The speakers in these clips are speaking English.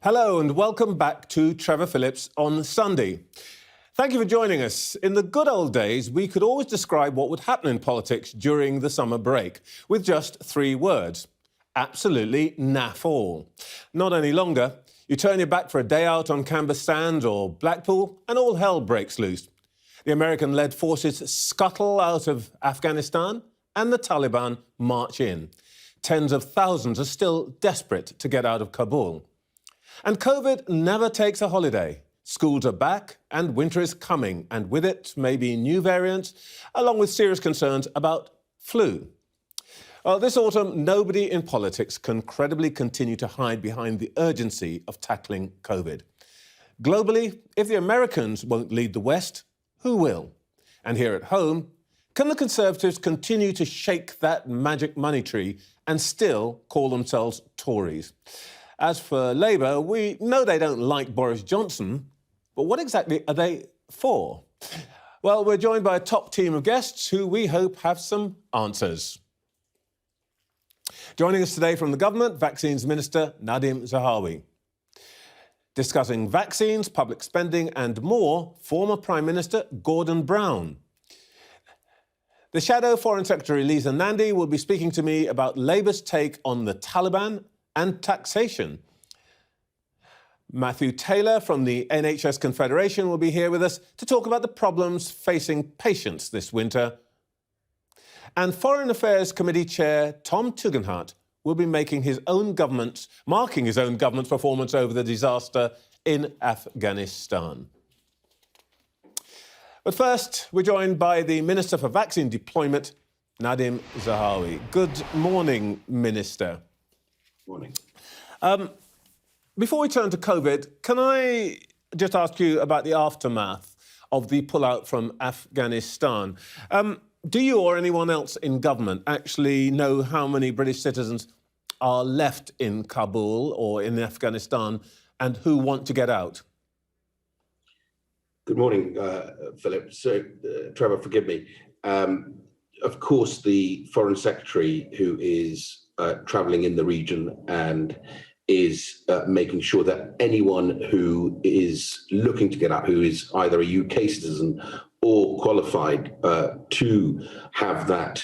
Hello and welcome back to Trevor Phillips on Sunday. Thank you for joining us. In the good old days, we could always describe what would happen in politics during the summer break with just 3 words. Absolutely naff all. Not any longer. You turn your back for a day out on Canberra Sands or Blackpool and all hell breaks loose. The American-led forces scuttle out of Afghanistan and the Taliban march in. Tens of thousands are still desperate to get out of Kabul. And COVID never takes a holiday. Schools are back and winter is coming, and with it maybe new variants, along with serious concerns about flu. Well, this autumn, nobody in politics can credibly continue to hide behind the urgency of tackling COVID. Globally, if the Americans won't lead the West, who will? And here at home, can the Conservatives continue to shake that magic money tree and still call themselves Tories? As for Labour, we know they don't like Boris Johnson, but what exactly are they for? Well, we're joined by a top team of guests who we hope have some answers. Joining us today from the government, Vaccines Minister Nadhim Zahawi. Discussing vaccines, public spending and more, former Prime Minister Gordon Brown. The Shadow Foreign Secretary Lisa Nandy will be speaking to me about Labour's take on the Taliban and taxation. Matthew Taylor from the NHS Confederation will be here with us to talk about the problems facing patients this winter. And Foreign Affairs Committee Chair Tom Tugendhat will be marking his own government's performance over the disaster in Afghanistan. But first, we're joined by the Minister for Vaccine Deployment, Nadhim Zahawi. Good morning, Minister. Morning. Before we turn to COVID, can I just ask you about the aftermath of the pullout from Afghanistan? Do you or anyone else in government actually know how many British citizens are left in Kabul or in Afghanistan and who want to get out? Good morning, Philip. So, Trevor, forgive me. Of course, the Foreign Secretary, who is travelling in the region and is making sure that anyone who is looking to get out, who is either a UK citizen or qualified to have that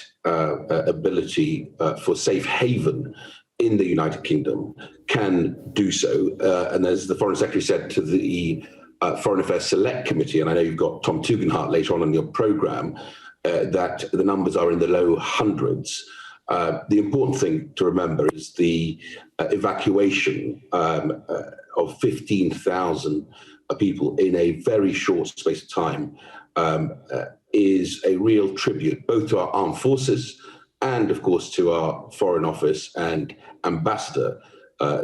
ability for safe haven in the United Kingdom, can do so. And as the Foreign Secretary said to the Foreign Affairs Select Committee, and I know you've got Tom Tugendhat later on in your programme, that the numbers are in the low hundreds. The important thing to remember is the evacuation of 15,000 people in a very short space of time is a real tribute both to our armed forces and, of course, to our Foreign Office and Ambassador,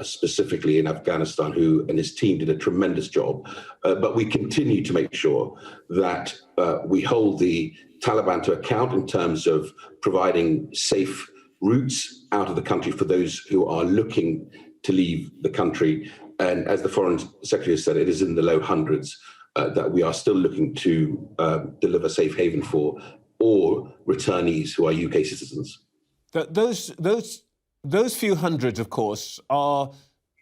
specifically in Afghanistan, who and his team did a tremendous job. But we continue to make sure that we hold the Taliban to account in terms of providing safe routes out of the country for those who are looking to leave the country. And as the Foreign Secretary has said, it is in the low hundreds that we are still looking to deliver safe haven for all returnees who are UK citizens. Those few hundreds, of course, are,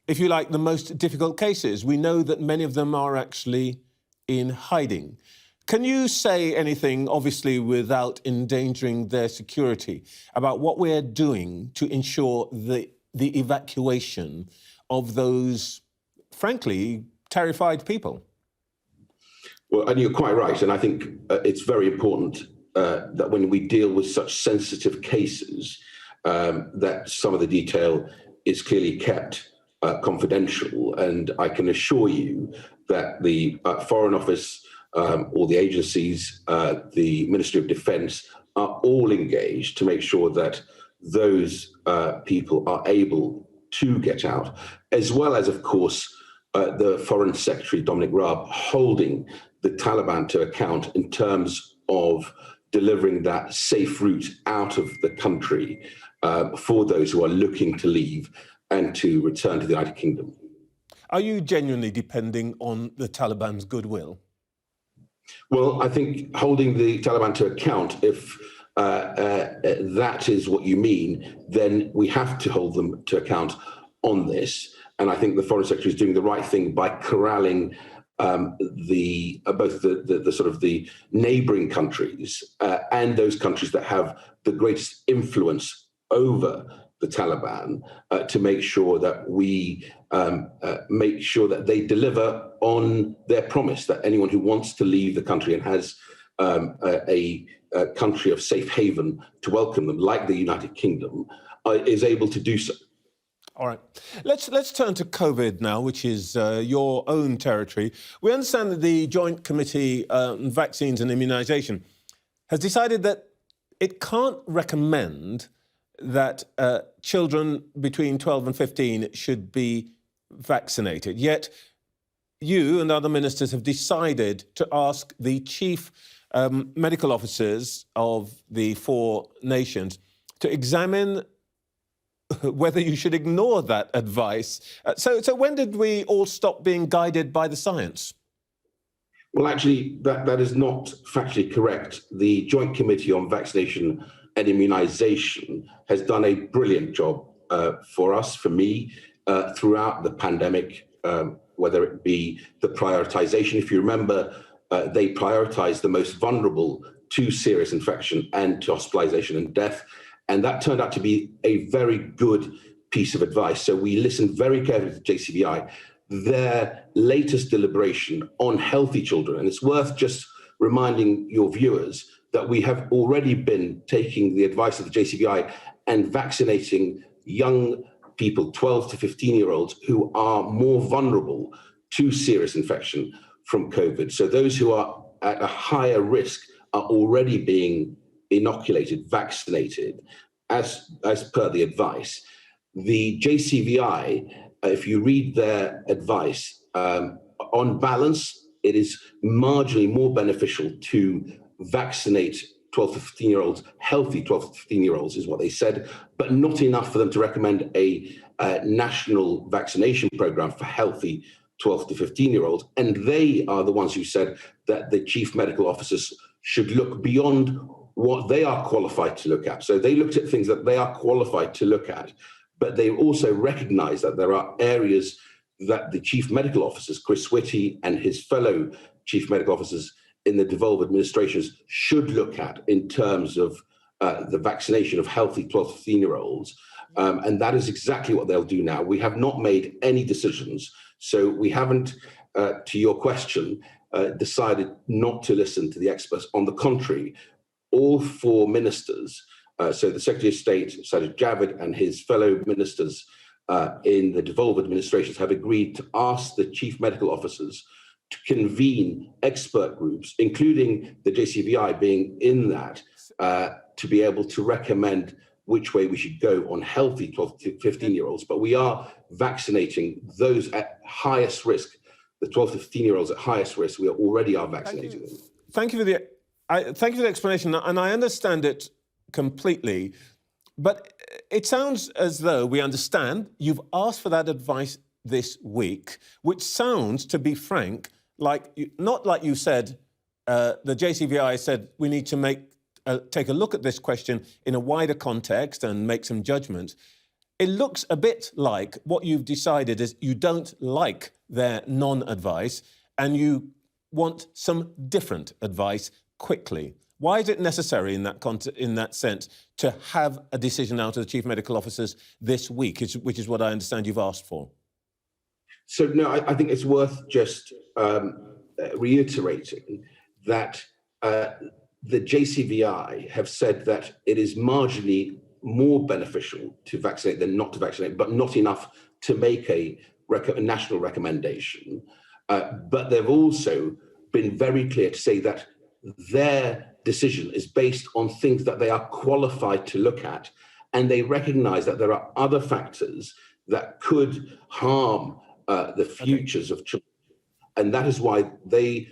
if you like, the most difficult cases. We know that many of them are actually in hiding. Can you say anything, obviously without endangering their security, about what we're doing to ensure the evacuation of those, frankly, terrified people? Well, and you're quite right. And I think it's very important that when we deal with such sensitive cases, that some of the detail is clearly kept confidential. And I can assure you that the Foreign Office, all the agencies, the Ministry of Defence are all engaged to make sure that those people are able to get out, as well as, of course, the Foreign Secretary, Dominic Raab, holding the Taliban to account in terms of delivering that safe route out of the country for those who are looking to leave and to return to the United Kingdom. Are you genuinely depending on the Taliban's goodwill? Well, I think holding the Taliban to account, if that is what you mean, then we have to hold them to account on this. And I think the Foreign Secretary is doing the right thing by corralling both the sort of the neighbouring countries and those countries that have the greatest influence over the Taliban to make sure that we make sure that they deliver on their promise that anyone who wants to leave the country and has a country of safe haven to welcome them, like the United Kingdom, is able to do so. All right. Let's turn to COVID now, which is your own territory. We understand that the Joint Committee on Vaccines and Immunisation has decided that it can't recommend that children between 12 and 15 should be vaccinated. Yet you and other ministers have decided to ask the chief medical officers of the 4 nations to examine whether you should ignore that advice. So when did we all stop being guided by the science? Well, actually, that is not factually correct. The Joint Committee on Vaccination and Immunisation has done a brilliant job for us, for me, throughout the pandemic, whether it be the prioritisation. If you remember, they prioritised the most vulnerable to serious infection and to hospitalisation and death. And that turned out to be a very good piece of advice. So we listened very carefully to JCVI, their latest deliberation on healthy children. And it's worth just reminding your viewers that we have already been taking the advice of the JCVI and vaccinating young people, 12 to 15-year-olds, who are more vulnerable to serious infection from COVID. So those who are at a higher risk are already being inoculated, vaccinated, as per the advice. The JCVI, if you read their advice, on balance, it is marginally more beneficial to vaccinate 12 to 15-year-olds, healthy 12 to 15-year-olds is what they said, but not enough for them to recommend a national vaccination program for healthy 12 to 15-year-olds. And they are the ones who said that the chief medical officers should look beyond what they are qualified to look at. So they looked at things that they are qualified to look at, but they also recognize that there are areas that the chief medical officers, Chris Whitty and his fellow chief medical officers in the devolved administrations, should look at in terms of the vaccination of healthy 12 to 15-year-olds. And that is exactly what they'll do now. We have not made any decisions. So we haven't, to your question, decided not to listen to the experts. On the contrary, all 4 ministers, so the Secretary of State, Sajid Javid, and his fellow ministers in the devolved administrations have agreed to ask the chief medical officers to convene expert groups, including the JCVI being in that, to be able to recommend which way we should go on healthy 12 to 15-year-olds. But we are vaccinating those at highest risk, the 12 to 15-year-olds at highest risk. We already are vaccinating them. Thank you for the explanation, and I understand it completely. But it sounds as though we understand you've asked for that advice this week, which sounds, to be frank, not like you said, the JCVI said we need to take a look at this question in a wider context and make some judgments. It looks a bit like what you've decided is you don't like their non-advice and you want some different advice quickly. Why is it necessary in that sense to have a decision out of the chief medical officers this week, which is what I understand you've asked for? So, no, I think it's worth just reiterating that the JCVI have said that it is marginally more beneficial to vaccinate than not to vaccinate, but not enough to make a national recommendation. But they've also been very clear to say that their decision is based on things that they are qualified to look at, and they recognize that there are other factors that could harm the futures of children. And that is why they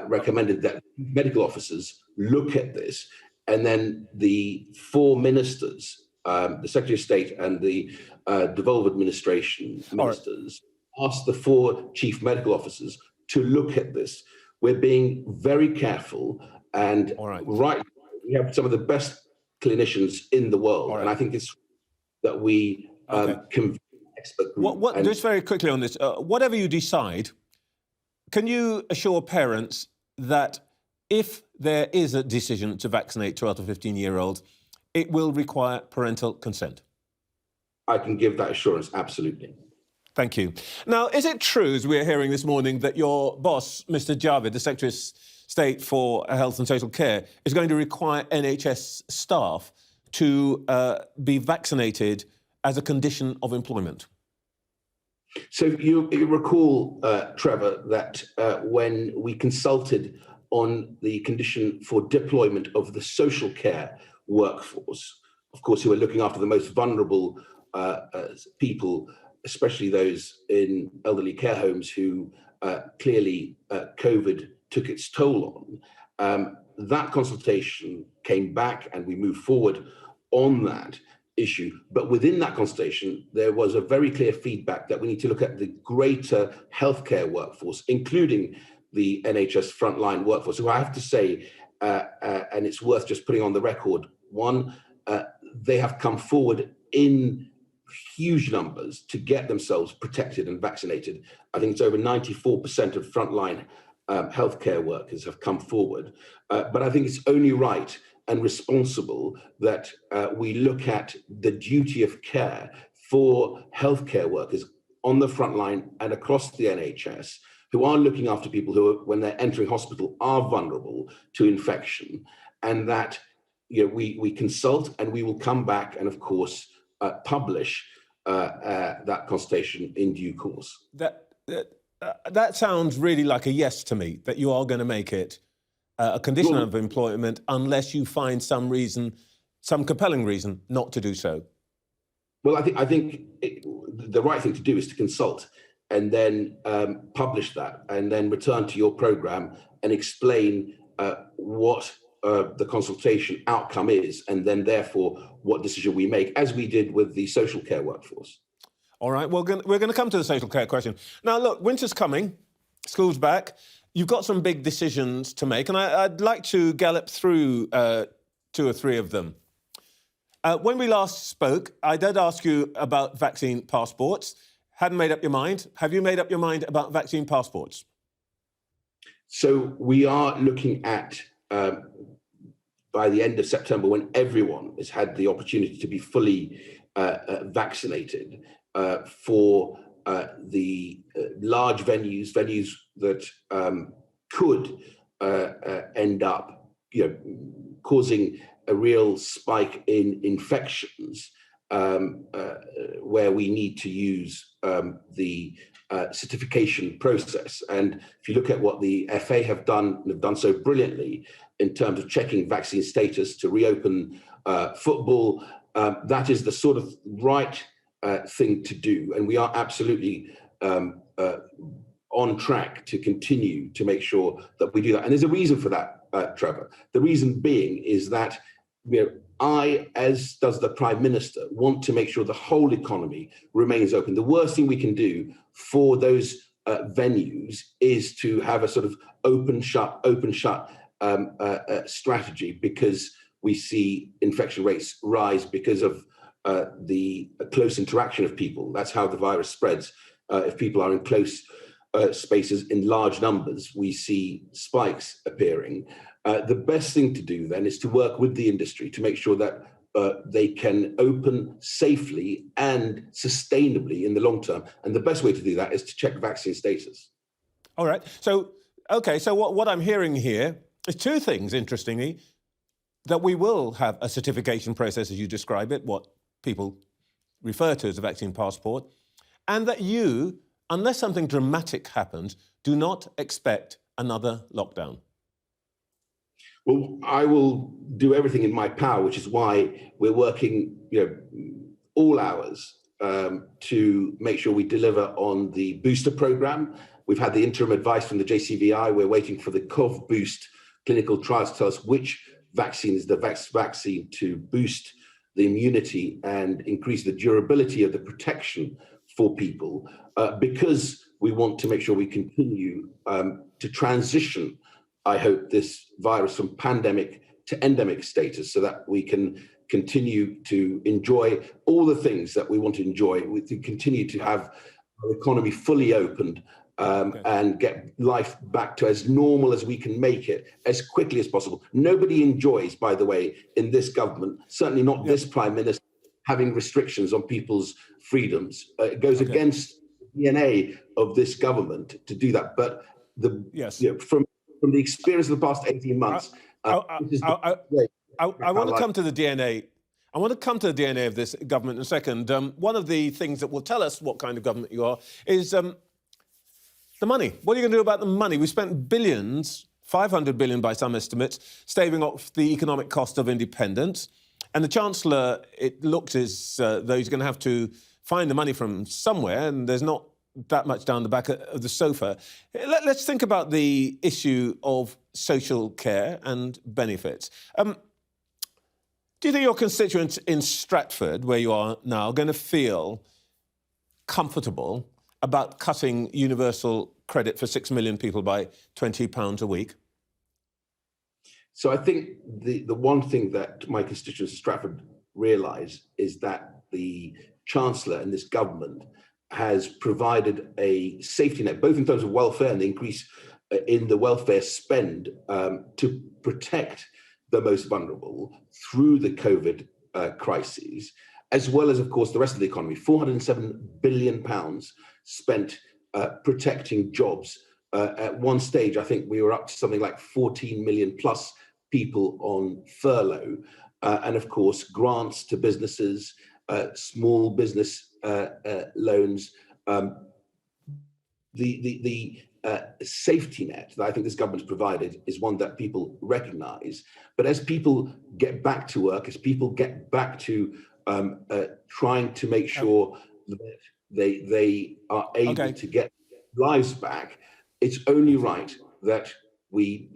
recommended that medical officers look at this. And then the 4 ministers, the Secretary of State and the devolved administration ministers, asked the 4 chief medical officers to look at this. We're being very careful, and right, we have some of the best clinicians in the world. And I think it's that we convene expert group. Just very quickly on this, whatever you decide, can you assure parents that if there is a decision to vaccinate 12 to 15-year-olds, it will require parental consent? I can give that assurance, absolutely. Thank you. Now, is it true, as we're hearing this morning, that your boss, Mr. Javid, the Secretary of State for Health and Social Care, is going to require NHS staff to be vaccinated as a condition of employment? So you recall, Trevor, that when we consulted on the condition for deployment of the social care workforce, of course, who are looking after the most vulnerable people, especially those in elderly care homes who clearly COVID took its toll on, that consultation came back and we moved forward on that issue. But within that consultation, there was a very clear feedback that we need to look at the greater healthcare workforce, including the NHS frontline workforce, who I have to say, and it's worth just putting on the record, one, they have come forward in huge numbers to get themselves protected and vaccinated. I think it's over 94% of frontline healthcare workers have come forward. But I think it's only right and responsible that we look at the duty of care for healthcare workers on the front line and across the NHS who are looking after people who, are, when they're entering hospital, are vulnerable to infection, and that we consult and we will come back and, of course, publish that consultation in due course. That sounds really like a yes to me, that you are going to make it a condition of employment unless you find some reason, some compelling reason not to do so. Well, I think the right thing to do is to consult and then publish that and then return to your programme and explain what the consultation outcome is, and then therefore what decision we make, as we did with the social care workforce. All right, well, we're going to come to the social care question. Now, look, winter's coming, school's back. You've got some big decisions to make, and I'd like to gallop through 2 or 3 of them. When we last spoke, I did ask you about vaccine passports. Hadn't made up your mind. Have you made up your mind about vaccine passports? So we are looking at, by the end of September, when everyone has had the opportunity to be fully vaccinated, for the large venues that could end up, causing a real spike in infections, where we need to use the certification process. And if you look at what the FA have done so brilliantly in terms of checking vaccine status to reopen football, that is the sort of right thing to do. And we are absolutely on track to continue to make sure that we do that. And there's a reason for that, Trevor. The reason being is that I, as does the Prime Minister, want to make sure the whole economy remains open. The worst thing we can do for those venues is to have a sort of open shut strategy, because we see infection rates rise because of the close interaction of people. That's how the virus spreads. If people are in close spaces in large numbers, we see spikes appearing. The best thing to do then is to work with the industry to make sure that they can open safely and sustainably in the long term. And the best way to do that is to check vaccine status. All right. So, okay, so what I'm hearing here is 2 things, interestingly, that we will have a certification process, as you describe it, what people refer to as a vaccine passport, and that you, unless something dramatic happens, do not expect another lockdown. Well, I will do everything in my power, which is why we're working, all hours to make sure we deliver on the booster program. We've had the interim advice from the JCVI. We're waiting for the Cov Boost clinical trials to tell us which vaccine is the best vaccine to boost the immunity and increase the durability of the protection for people, because we want to make sure we continue to transition, I hope, this virus from pandemic to endemic status so that we can continue to enjoy all the things that we want to enjoy. We to continue to have our economy fully opened and get life back to as normal as we can make it as quickly as possible. Nobody enjoys, by the way, in this government, certainly not this Prime Minister, having restrictions on people's freedoms. It goes against the DNA of this government to do that. But from the experience of the past 18 months, I want to come to the DNA. I want to come to the DNA of this government in a second. One of the things that will tell us what kind of government you are is the money. What are you going to do about the money? We spent billions, 500 billion by some estimates, staving off the economic cost of independence. And the Chancellor, it looks as though he's going to have to find the money from somewhere, and there's not that much down the back of the sofa. Let's think about the issue of social care and benefits. Do you think your constituents in Stratford, where you are now, are going to feel comfortable about cutting universal credit for 6 million people by £20 a week? So I think the one thing that my constituents in Stratford realise is that the Chancellor and this government has provided a safety net, both in terms of welfare and the increase in the welfare spend to protect the most vulnerable through the COVID crises, as well as, of course, the rest of the economy. £407 billion spent protecting jobs. At one stage, I think we were up to something like 14 million plus people on furlough. And of course, grants to businesses, small business loans. The safety net that I think this government has provided is one that people recognise. But as people get back to work, as people get back to trying to make sure that they are able to get lives back, it's only right that we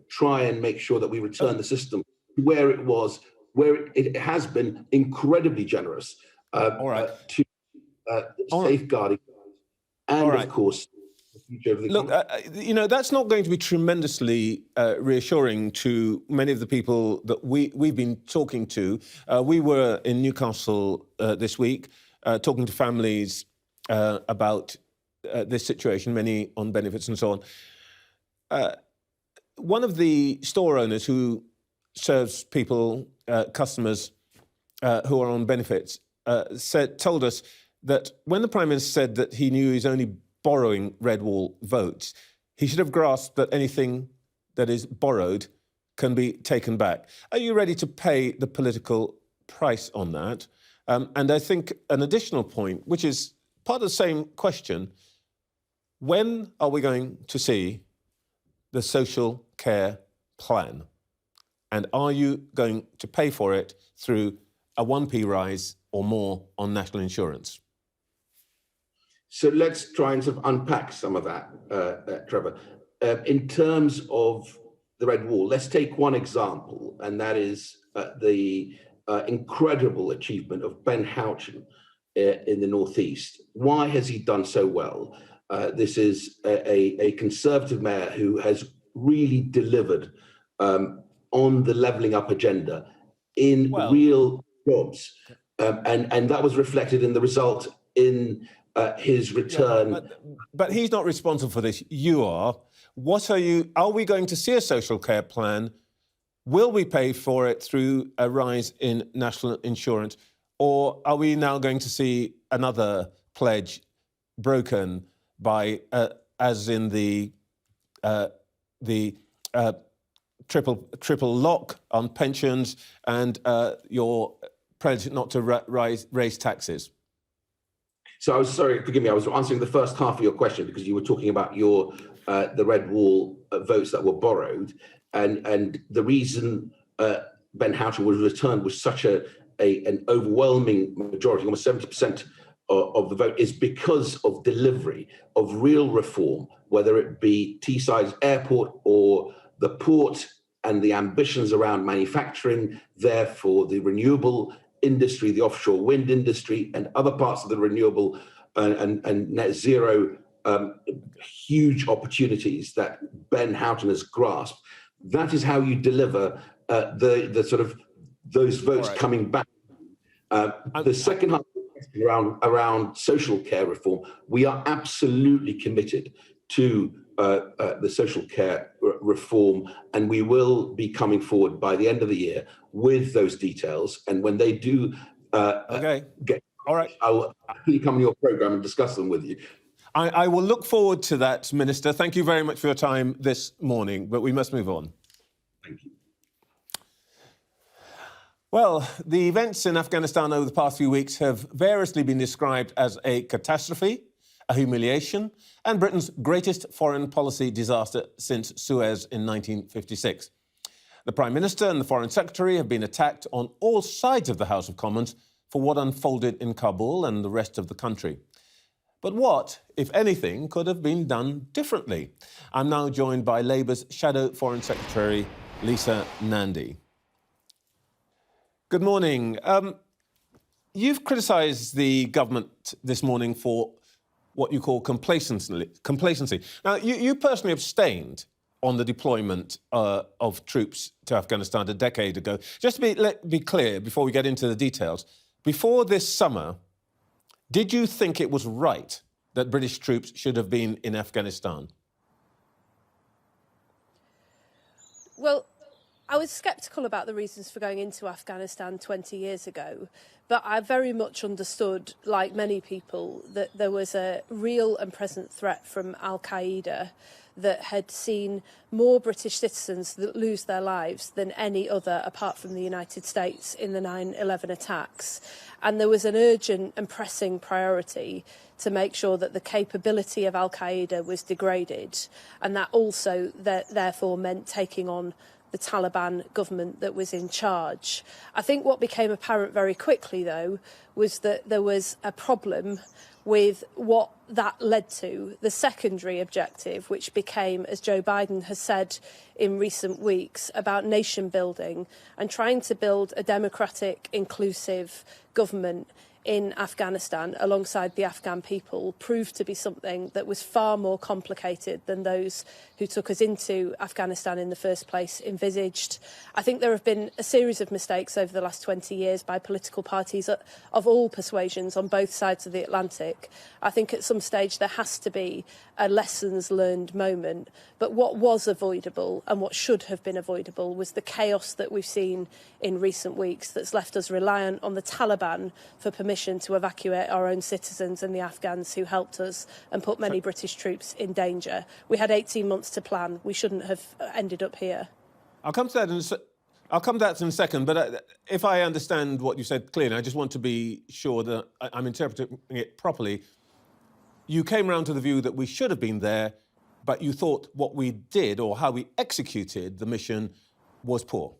try and make sure that we return the system to where it was, where it has been incredibly generous to safeguarding and, of course, the future of the economy. Look, that's not going to be tremendously reassuring to many of the people that we've been talking to. We were in Newcastle this week talking to families about this situation, many on benefits and so on. One of the store owners who serves people, customers who are on benefits, told us that when the Prime Minister said that he knew he's only borrowing red wall votes, he should have grasped that anything that is borrowed can be taken back. Are you ready to pay the political price on that? And I think an additional point, which is part of the same question, when are we going to see the social care plan? And are you going to pay for it through a 1p rise or more on national insurance? So let's try and sort of unpack some of that, Trevor. In terms of the red wall, let's take one example, and that is the incredible achievement of Ben Houchen in the Northeast. Why has he done so well? This is a Conservative mayor who has really delivered on the levelling up agenda in real jobs. And that was reflected in the result in his return. But he's not responsible for this. You are. Are we going to see a social care plan? Will we pay for it through a rise in national insurance? Or are we now going to see another pledge broken by, as in the triple lock on pensions and your pledge not to raise taxes? So I was sorry, forgive me, I was answering the first half of your question because you were talking about the red wall votes that were borrowed, and the reason Ben Houchen was returned with such an overwhelming majority, almost 70% of the vote, is because of delivery of real reform, whether it be Teesside's airport or the port and the ambitions around manufacturing, therefore the renewable industry, the offshore wind industry, and other parts of the renewable and net zero, huge opportunities that Ben Houchen has grasped. That is how you deliver the sort of those votes coming back. The second half around social care reform, we are absolutely committed to the social care reform, and we will be coming forward by the end of the year with those details. And when they do get, I will happily come on your programme and discuss them with you. I will look forward to that, Minister. Thank you very much for your time this morning, but we must move on. Thank you. Well, the events in Afghanistan over the past few weeks have variously been described as a catastrophe, a humiliation, and Britain's greatest foreign policy disaster since Suez in 1956. The Prime Minister and the Foreign Secretary have been attacked on all sides of the House of Commons for what unfolded in Kabul and the rest of the country. But what, if anything, could have been done differently? I'm now joined by Labour's Shadow Foreign Secretary, Lisa Nandy. Good morning. You've criticised the government this morning for what you call complacency. Now, you personally abstained on the deployment of troops to Afghanistan a decade ago. Just to be clear, before we get into the details, before this summer, did you think it was right that British troops should have been in Afghanistan? Well, I was sceptical about the reasons for going into Afghanistan 20 years ago, but I very much understood, like many people, that there was a real and present threat from Al-Qaeda that had seen more British citizens that lose their lives than any other apart from the United States in the 9/11 attacks. And there was an urgent and pressing priority to make sure that the capability of Al-Qaeda was degraded, and that also therefore meant taking on the Taliban government that was in charge. I think what became apparent very quickly, though, was that there was a problem with what that led to, the secondary objective, which became, as Joe Biden has said in recent weeks, about nation building and trying to build a democratic, inclusive government in Afghanistan alongside the Afghan people, proved to be something that was far more complicated than those who took us into Afghanistan in the first place envisaged. I think there have been a series of mistakes over the last 20 years by political parties of all persuasions on both sides of the Atlantic. I think at some stage there has to be a lessons learned moment. But what was avoidable and what should have been avoidable was the chaos that we've seen in recent weeks that's left us reliant on the Taliban for permission to evacuate our own citizens and the Afghans who helped us and put many British troops in danger. We had 18 months to plan. We shouldn't have ended up here. I'll come to that in a second, but if I understand what you said clearly, I just want to be sure that I'm interpreting it properly. You came around to the view that we should have been there, but you thought what we did or how we executed the mission was poor.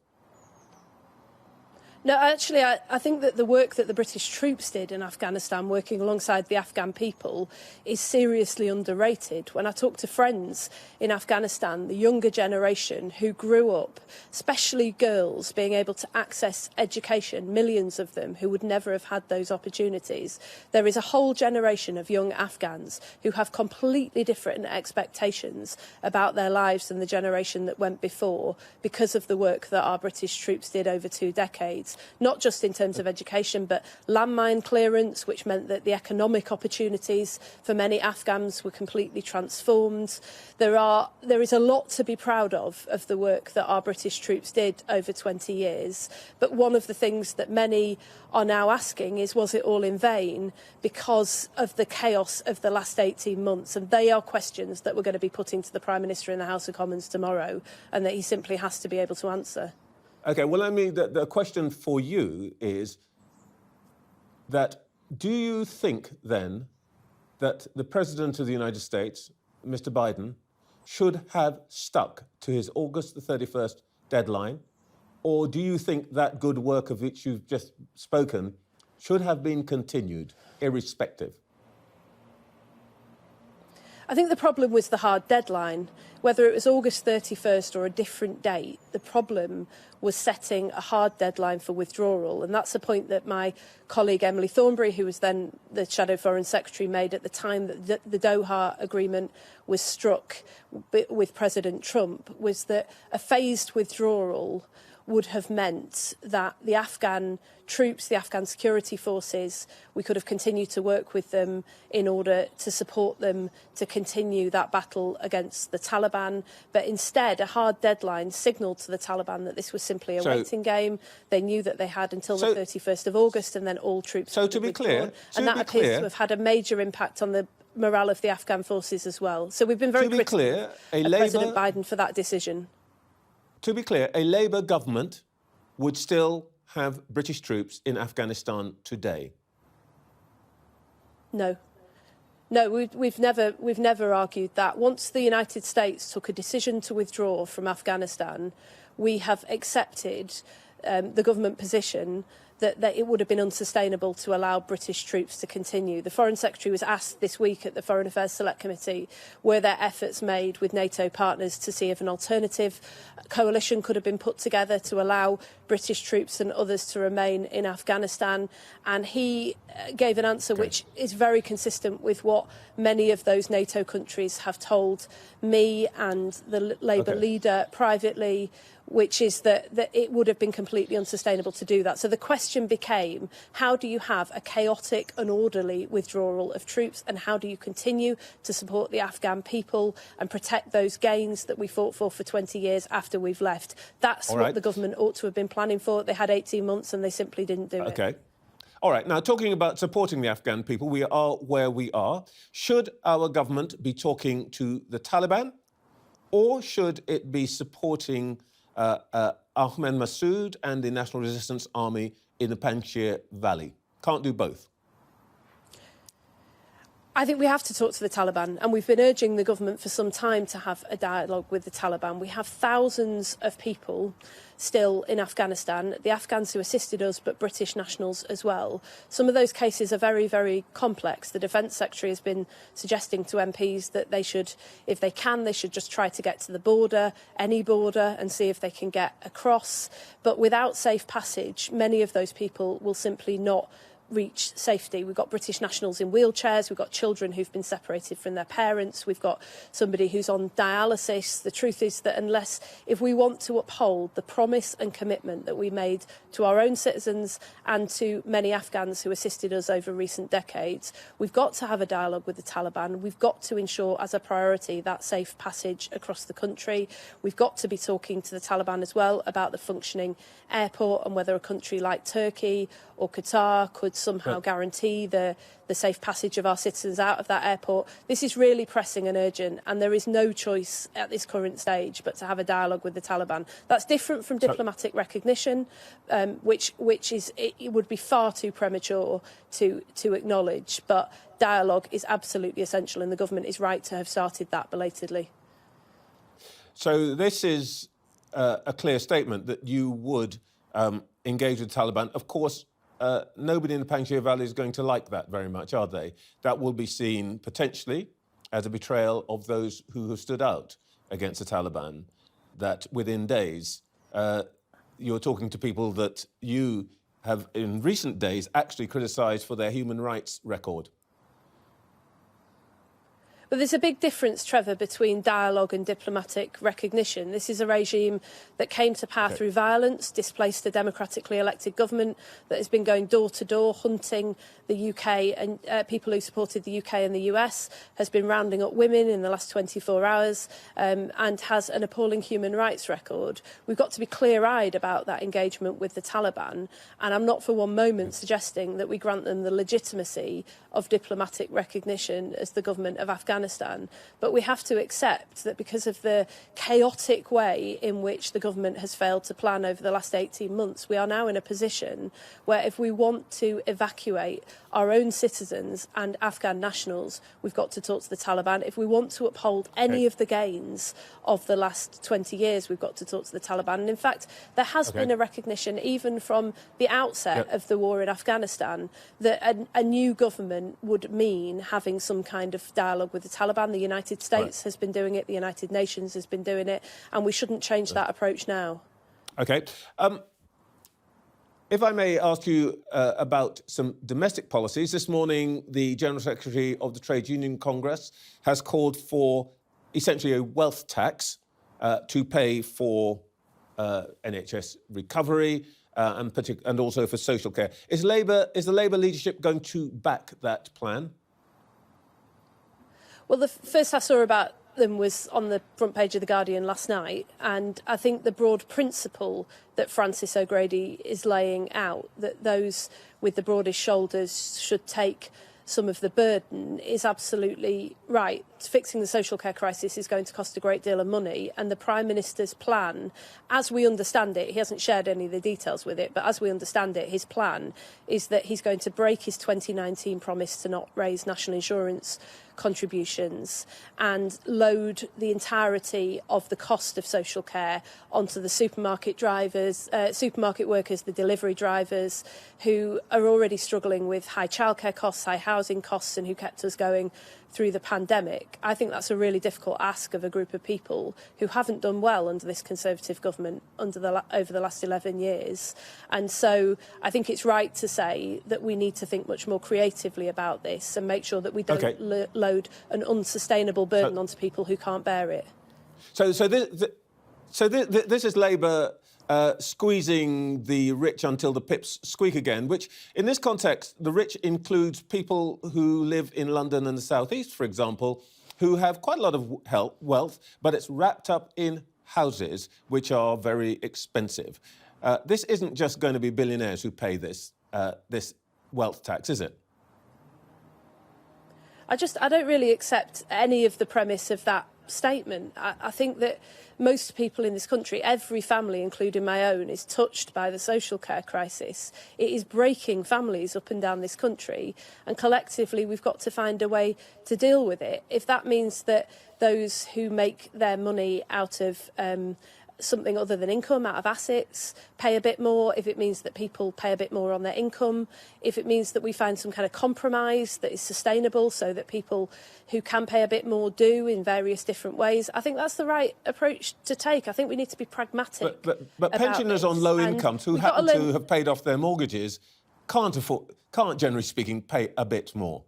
No, actually, I think that the work that the British troops did in Afghanistan, working alongside the Afghan people, is seriously underrated. When I talk to friends in Afghanistan, the younger generation who grew up, especially girls, being able to access education, millions of them who would never have had those opportunities, there is a whole generation of young Afghans who have completely different expectations about their lives than the generation that went before because of the work that our British troops did over 2 decades. Not just in terms of education, but landmine clearance, which meant that the economic opportunities for many Afghans were completely transformed. There is a lot to be proud of the work that our British troops did over 20 years. But one of the things that many are now asking is, was it all in vain because of the chaos of the last 18 months? And they are questions that we're going to be putting to the Prime Minister in the House of Commons tomorrow, and that he simply has to be able to answer. OK, well, the question for you is that do you think, then, that the President of the United States, Mr. Biden, should have stuck to his August the 31st deadline? Or do you think that good work of which you've just spoken should have been continued, irrespective? I think the problem was the hard deadline. Whether it was August 31st or a different date, the problem was setting a hard deadline for withdrawal. And that's a point that my colleague Emily Thornberry, who was then the Shadow Foreign Secretary, made at the time that the Doha agreement was struck with President Trump, was that a phased withdrawal would have meant that the Afghan troops, the Afghan security forces, we could have continued to work with them in order to support them to continue that battle against the Taliban. But instead, a hard deadline signalled to the Taliban that this was simply a waiting game. They knew that they had until the 31st of August, and then all troops would have withdrawn. And that appears to have had a major impact on the morale of the Afghan forces as well. So we've been very critical of President Biden for that decision. To be clear, a Labour government would still have British troops in Afghanistan today? No. No, we've never argued that. Once the United States took a decision to withdraw from Afghanistan, we have accepted the government position that it would have been unsustainable to allow British troops to continue. The Foreign Secretary was asked this week at the Foreign Affairs Select Committee, were there efforts made with NATO partners to see if an alternative coalition could have been put together to allow British troops and others to remain in Afghanistan? And he gave an answer which is very consistent with what many of those NATO countries have told me and the Labour leader privately, which is that it would have been completely unsustainable to do that. So the question became, how do you have a chaotic and orderly withdrawal of troops, and how do you continue to support the Afghan people and protect those gains that we fought for 20 years after we've left? That's what the government ought to have been planning for. They had 18 months and they simply didn't do it. OK. All right. Now, talking about supporting the Afghan people, we are where we are. Should our government be talking to the Taliban, or should it be supporting Ahmed Massoud and the National Resistance Army in the Panjshir Valley? Can't do both. I think we have to talk to the Taliban, and we've been urging the government for some time to have a dialogue with the Taliban. We have thousands of people still in Afghanistan, the Afghans who assisted us, but British nationals as well. Some of those cases are very, very complex. The Defence Secretary has been suggesting to MPs that they should, if they can, they should just try to get to the border, any border, and see if they can get across. But without safe passage, many of those people will simply not reach safety. We've got British nationals in wheelchairs, we've got children who've been separated from their parents, we've got somebody who's on dialysis. The truth is that if we want to uphold the promise and commitment that we made to our own citizens and to many Afghans who assisted us over recent decades, we've got to have a dialogue with the Taliban. We've got to ensure as a priority that safe passage across the country. We've got to be talking to the Taliban as well about the functioning airport and whether a country like Turkey or Qatar could somehow guarantee the safe passage of our citizens out of that airport. This is really pressing and urgent, and there is no choice at this current stage but to have a dialogue with the Taliban. That's different from diplomatic recognition, which it would be far too premature to acknowledge. But dialogue is absolutely essential, and the government is right to have started that belatedly. So this is a clear statement that you would engage with the Taliban. Of course, nobody in the Panjshir Valley is going to like that very much, are they? That will be seen potentially as a betrayal of those who have stood out against the Taliban, that within days you're talking to people that you have in recent days actually criticised for their human rights record. But there's a big difference, Trevor, between dialogue and diplomatic recognition. This is a regime that came to power through violence, displaced a democratically elected government that has been going door to door, hunting the UK and people who supported the UK and the US, has been rounding up women in the last 24 hours, and has an appalling human rights record. We've got to be clear-eyed about that engagement with the Taliban, and I'm not for one moment suggesting that we grant them the legitimacy of diplomatic recognition as the government of Afghanistan. But we have to accept that because of the chaotic way in which the government has failed to plan over the last 18 months, we are now in a position where if we want to evacuate our own citizens and Afghan nationals, we've got to talk to the Taliban. If we want to uphold any of the gains of the last 20 years, we've got to talk to the Taliban. And in fact, there has been a recognition, even from the outset of the war in Afghanistan, that a new government would mean having some kind of dialogue with the Taliban. The United States has been doing it, the United Nations has been doing it, and we shouldn't change that approach now. OK. If I may ask you about some domestic policies. This morning, the General Secretary of the Trade Union Congress has called for essentially a wealth tax to pay for NHS recovery and also for social care. Is the Labour leadership going to back that plan? Well, the first I saw about them was on the front page of The Guardian last night, and I think the broad principle that Francis O'Grady is laying out, that those with the broadest shoulders should take some of the burden, is absolutely right. Fixing the social care crisis is going to cost a great deal of money, and the Prime Minister's plan, as we understand it, he hasn't shared any of the details with it, but as we understand it, his plan is that he's going to break his 2019 promise to not raise national insurance contributions and load the entirety of the cost of social care onto the supermarket drivers, supermarket workers, the delivery drivers, who are already struggling with high childcare costs, high housing costs, and who kept us going through the pandemic. I think that's a really difficult ask of a group of people who haven't done well under this Conservative government over the last 11 years. And so I think it's right to say that we need to think much more creatively about this and make sure that we don't load an unsustainable burden onto people who can't bear it. So this is Labour squeezing the rich until the pips squeak again, which in this context, the rich includes people who live in London and the South East, for example, who have quite a lot of wealth, but it's wrapped up in houses which are very expensive. This isn't just going to be billionaires who pay this wealth tax, is it? I don't really accept any of the premise of that statement. I think that most people in this country, every family, including my own, is touched by the social care crisis. It is breaking families up and down this country, and collectively we've got to find a way to deal with it. If that means that those who make their money out of something other than income, out of assets, pay a bit more, if it means that people pay a bit more on their income, if it means that we find some kind of compromise that is sustainable so that people who can pay a bit more do in various different ways, I think that's the right approach to take. I think we need to be pragmatic. But pensioners on low incomes who happen to have paid off their mortgages can't, generally speaking, pay a bit more.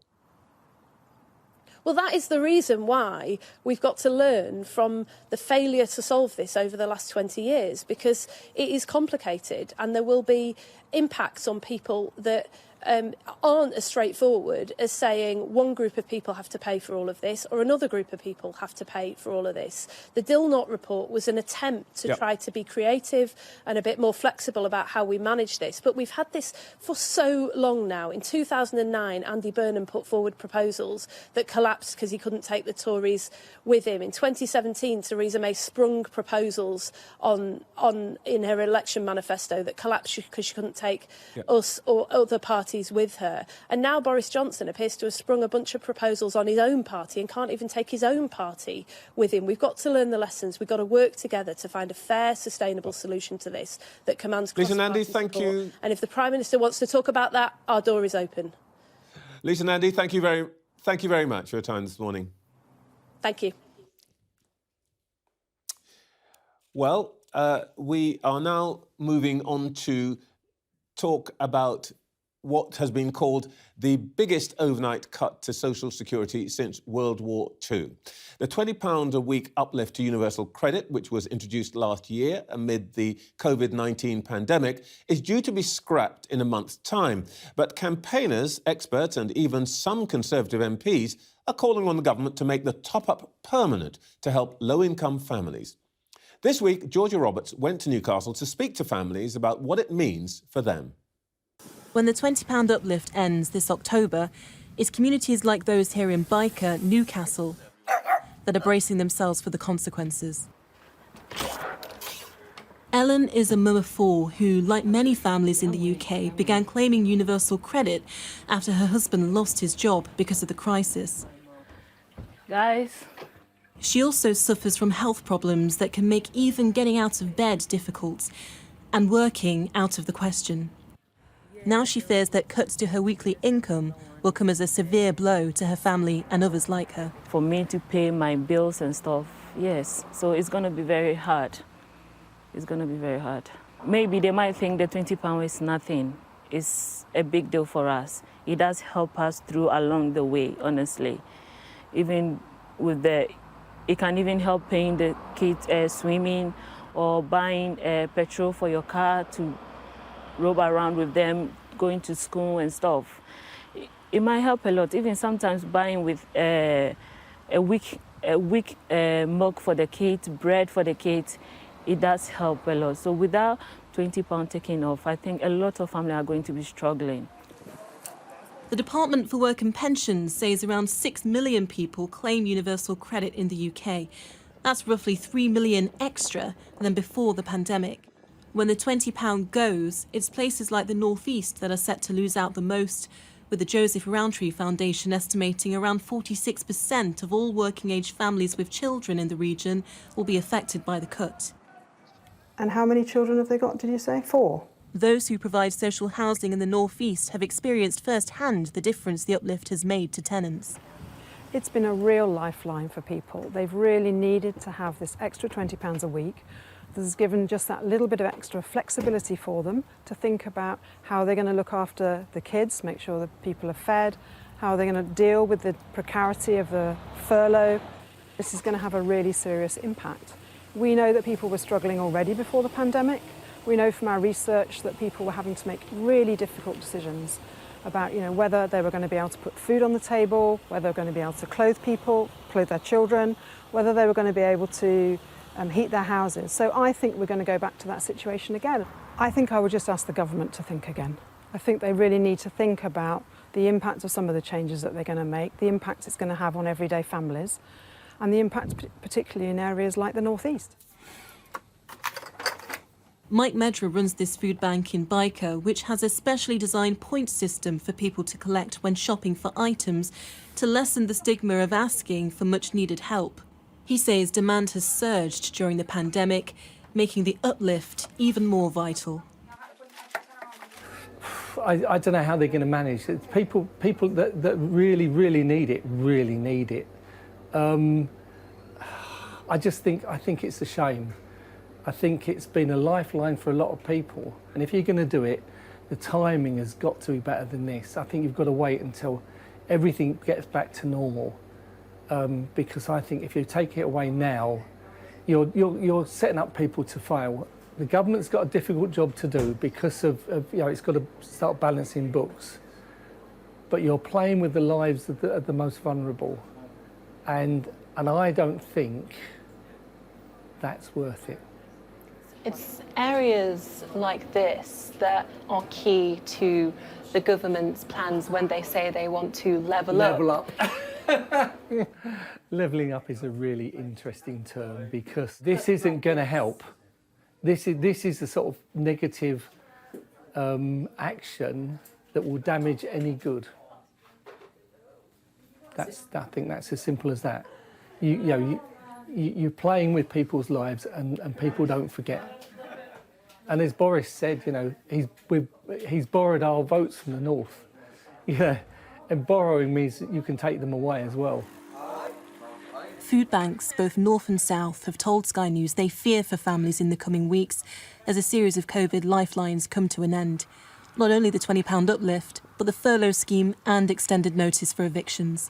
Well, that is the reason why we've got to learn from the failure to solve this over the last 20 years, because it is complicated and there will be impacts on people that aren't as straightforward as saying one group of people have to pay for all of this or another group of people have to pay for all of this. The Dilnot report was an attempt to try to be creative and a bit more flexible about how we manage this. But we've had this for so long now. In 2009, Andy Burnham put forward proposals that collapsed because he couldn't take the Tories with him. In 2017, Theresa May sprung proposals in her election manifesto that collapsed because she couldn't take us or other parties with her. And now Boris Johnson appears to have sprung a bunch of proposals on his own party and can't even take his own party with him. We've got to learn the lessons. We've got to work together to find a fair, sustainable solution to this that commands cross-party Lisa Nandy, thank you. And if the Prime Minister wants to talk about that, our door is open. Lisa Nandy, thank you very much for your time this morning. Thank you. Well, we are now moving on to talk about what has been called the biggest overnight cut to social security since World War II. The £20 a week uplift to universal credit, which was introduced last year amid the COVID-19 pandemic, is due to be scrapped in a month's time. But campaigners, experts and even some Conservative MPs are calling on the government to make the top-up permanent to help low-income families. This week, Georgia Roberts went to Newcastle to speak to families about what it means for them. When the £20 uplift ends this October, it's communities like those here in Byker, Newcastle, that are bracing themselves for the consequences. Ellen is a mum of four who, like many families in the UK, began claiming universal credit after her husband lost his job because of the crisis. Guys. She also suffers from health problems that can make even getting out of bed difficult and working out of the question. Now she fears that cuts to her weekly income will come as a severe blow to her family and others like her. For me to pay my bills and stuff, yes. So it's going to be very hard. It's going to be very hard. Maybe they might think the £20 is nothing. It's a big deal for us. It does help us through along the way, honestly. Even with it can even help paying the kids swimming or buying petrol for your car to roam around with them, going to school and stuff. It might help a lot. Even sometimes buying with a week mug for the kids, bread for the kids, it does help a lot. So without £20 taking off, I think a lot of families are going to be struggling. The Department for Work and Pensions says around 6 million people claim universal credit in the UK. That's roughly 3 million extra than before the pandemic. When the £20 goes, it's places like the North East that are set to lose out the most, with the Joseph Rowntree Foundation estimating around 46% of all working-age families with children in the region will be affected by the cut. And how many children have they got, did you say? 4? Those who provide social housing in the North East have experienced firsthand the difference the uplift has made to tenants. It's been a real lifeline for people. They've really needed to have this extra £20 a week. This has given just that little bit of extra flexibility for them to think about how they're going to look after the kids, make sure that people are fed, how they're going to deal with the precarity of the furlough. This is going to have a really serious impact. We know that people were struggling already before the pandemic. We know from our research that people were having to make really difficult decisions about, whether they were going to be able to put food on the table, whether they were going to be able to clothe their children, whether they were going to be able to heat their houses. So I think we're going to go back to that situation again. I think I would just ask the government to think again. I think they really need to think about the impact of some of the changes that they're going to make, the impact it's going to have on everyday families, and the impact particularly in areas like the North East. Mike Medra runs this food bank in Byker, which has a specially designed point system for people to collect when shopping for items to lessen the stigma of asking for much-needed help. He says demand has surged during the pandemic, making the uplift even more vital. I don't know how they're going to manage it. People that really need it, really need it. I think it's a shame. I think it's been a lifeline for a lot of people. And if you're going to do it, the timing has got to be better than this. I think you've got to wait until everything gets back to normal. Because I think if you take it away now, you're setting up people to fail. The government's got a difficult job to do because of it's got to start balancing books. But you're playing with the lives of the most vulnerable. And I don't think that's worth it. It's areas like this that are key to the government's plans when they say they want to level up. Levelling up is a really interesting term because this isn't going to help. This is the sort of negative action that will damage any good. I think that's as simple as that. You're playing with people's lives and people don't forget. And as Boris said, he's borrowed our votes from the North. Yeah, and borrowing means that you can take them away as well. Food banks, both north and south, have told Sky News they fear for families in the coming weeks as a series of COVID lifelines come to an end. Not only the £20 uplift, but the furlough scheme and extended notice for evictions.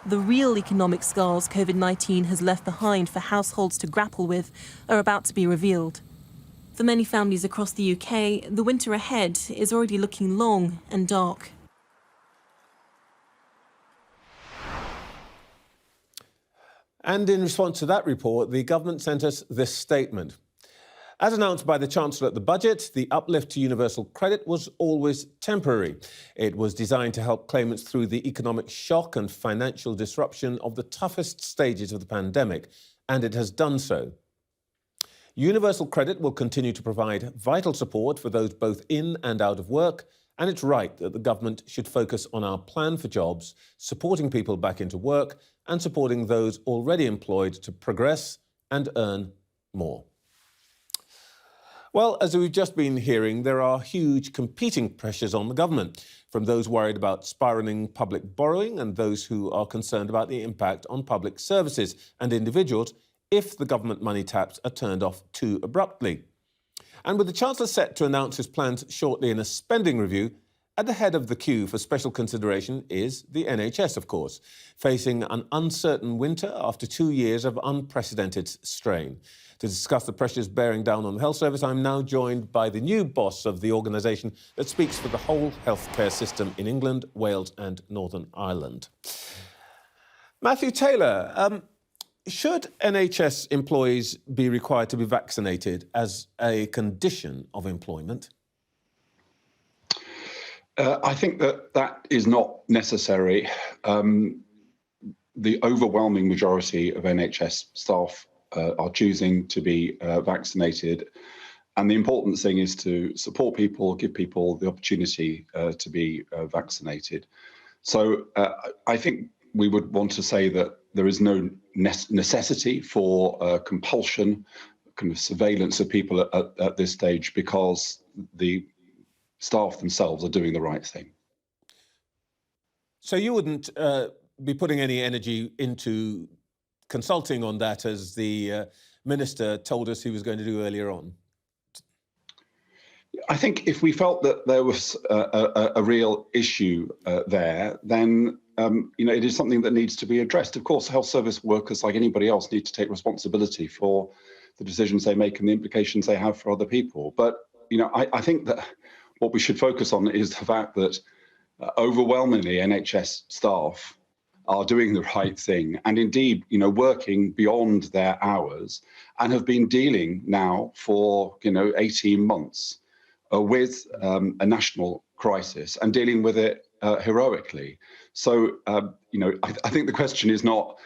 The real economic scars COVID-19 has left behind for households to grapple with are about to be revealed. For many families across the UK, the winter ahead is already looking long and dark. And in response to that report, the government sent us this statement. As announced by the Chancellor at the budget, the uplift to universal credit was always temporary. It was designed to help claimants through the economic shock and financial disruption of the toughest stages of the pandemic, and it has done so. Universal credit will continue to provide vital support for those both in and out of work, and it's right that the government should focus on our plan for jobs, supporting people back into work and supporting those already employed to progress and earn more. Well, as we've just been hearing, there are huge competing pressures on the government, from those worried about spiralling public borrowing and those who are concerned about the impact on public services and individuals if the government money taps are turned off too abruptly. And with the Chancellor set to announce his plans shortly in a spending review, At the head of the queue for special consideration is the NHS, of course, facing an uncertain winter after 2 years of unprecedented strain. To discuss the pressures bearing down on the health service, I'm now joined by the new boss of the organisation that speaks for the whole healthcare system in England, Wales and Northern Ireland. Matthew Taylor, should NHS employees be required to be vaccinated as a condition of employment? I think that is not necessary. The overwhelming majority of NHS staff are choosing to be vaccinated. And the important thing is to support people, give people the opportunity to be vaccinated. So I think we would want to say that there is no necessity for compulsion, kind of surveillance of people at this stage, because the staff themselves are doing the right thing. So you wouldn't be putting any energy into consulting on that, as the Minister told us he was going to do earlier on? I think if we felt that there was a real issue there, then it is something that needs to be addressed. Of course, health service workers, like anybody else, need to take responsibility for the decisions they make and the implications they have for other people. But I think that what we should focus on is the fact that overwhelmingly NHS staff are doing the right thing, and indeed, working beyond their hours, and have been dealing now for 18 months with a national crisis and dealing with it heroically. So, I think the question is not,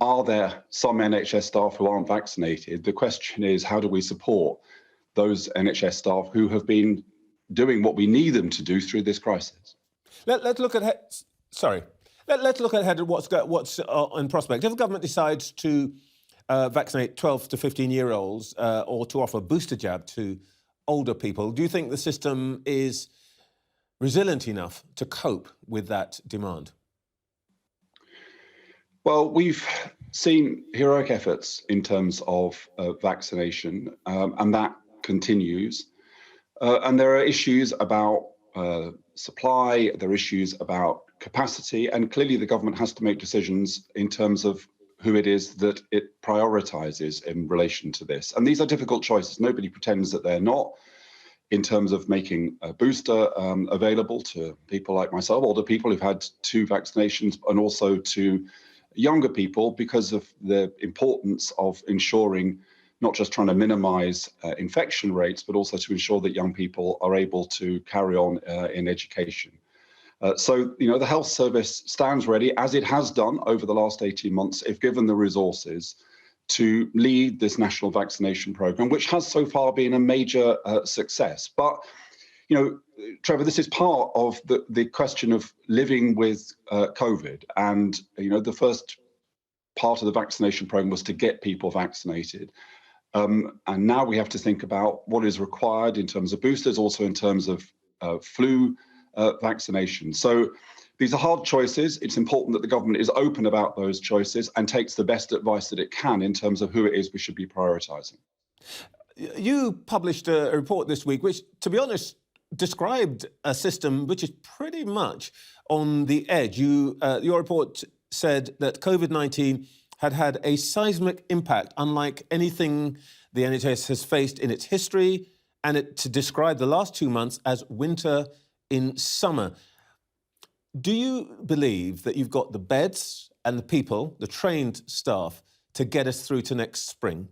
are there some NHS staff who aren't vaccinated? The question is, how do we support those NHS staff who have been doing what we need them to do through this crisis? Let's look ahead. Let's look ahead at what's in prospect. If the government decides to vaccinate 12 to 15-year-olds or to offer a booster jab to older people, do you think the system is resilient enough to cope with that demand? Well, we've seen heroic efforts in terms of vaccination, and that continues. And there are issues about supply, there are issues about capacity, and clearly the government has to make decisions in terms of who it is that it prioritises in relation to this. And these are difficult choices. Nobody pretends that they're not, in terms of making a booster available to people like myself, older people who've had 2 vaccinations, and also to younger people, because of the importance of ensuring not just trying to minimise infection rates, but also to ensure that young people are able to carry on in education. So, the health service stands ready, as it has done over the last 18 months, if given the resources, to lead this national vaccination programme, which has so far been a major success. But, Trevor, this is part of the question of living with COVID. And, the first part of the vaccination programme was to get people vaccinated. And now we have to think about what is required in terms of boosters, also in terms of flu vaccination. So these are hard choices. It's important that the government is open about those choices and takes the best advice that it can in terms of who it is we should be prioritising. You published a report this week which, to be honest, described a system which is pretty much on the edge. Your report said that COVID-19 had a seismic impact unlike anything the NHS has faced in its history, and to describe the last 2 months as winter in summer. Do you believe that you've got the beds and the people, the trained staff, to get us through to next spring?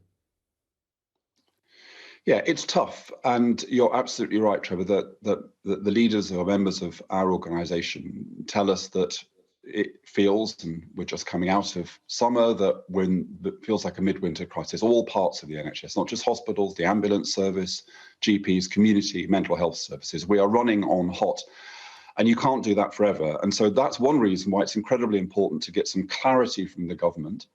Yeah, it's tough, and you're absolutely right, Trevor, that the leaders or members of our organisation tell us that it feels, and we're just coming out of summer, that it feels like a midwinter crisis. All parts of the NHS, not just hospitals, the ambulance service, GPs, community, mental health services. We are running on hot, and you can't do that forever. And so that's one reason why it's incredibly important to get some clarity from the government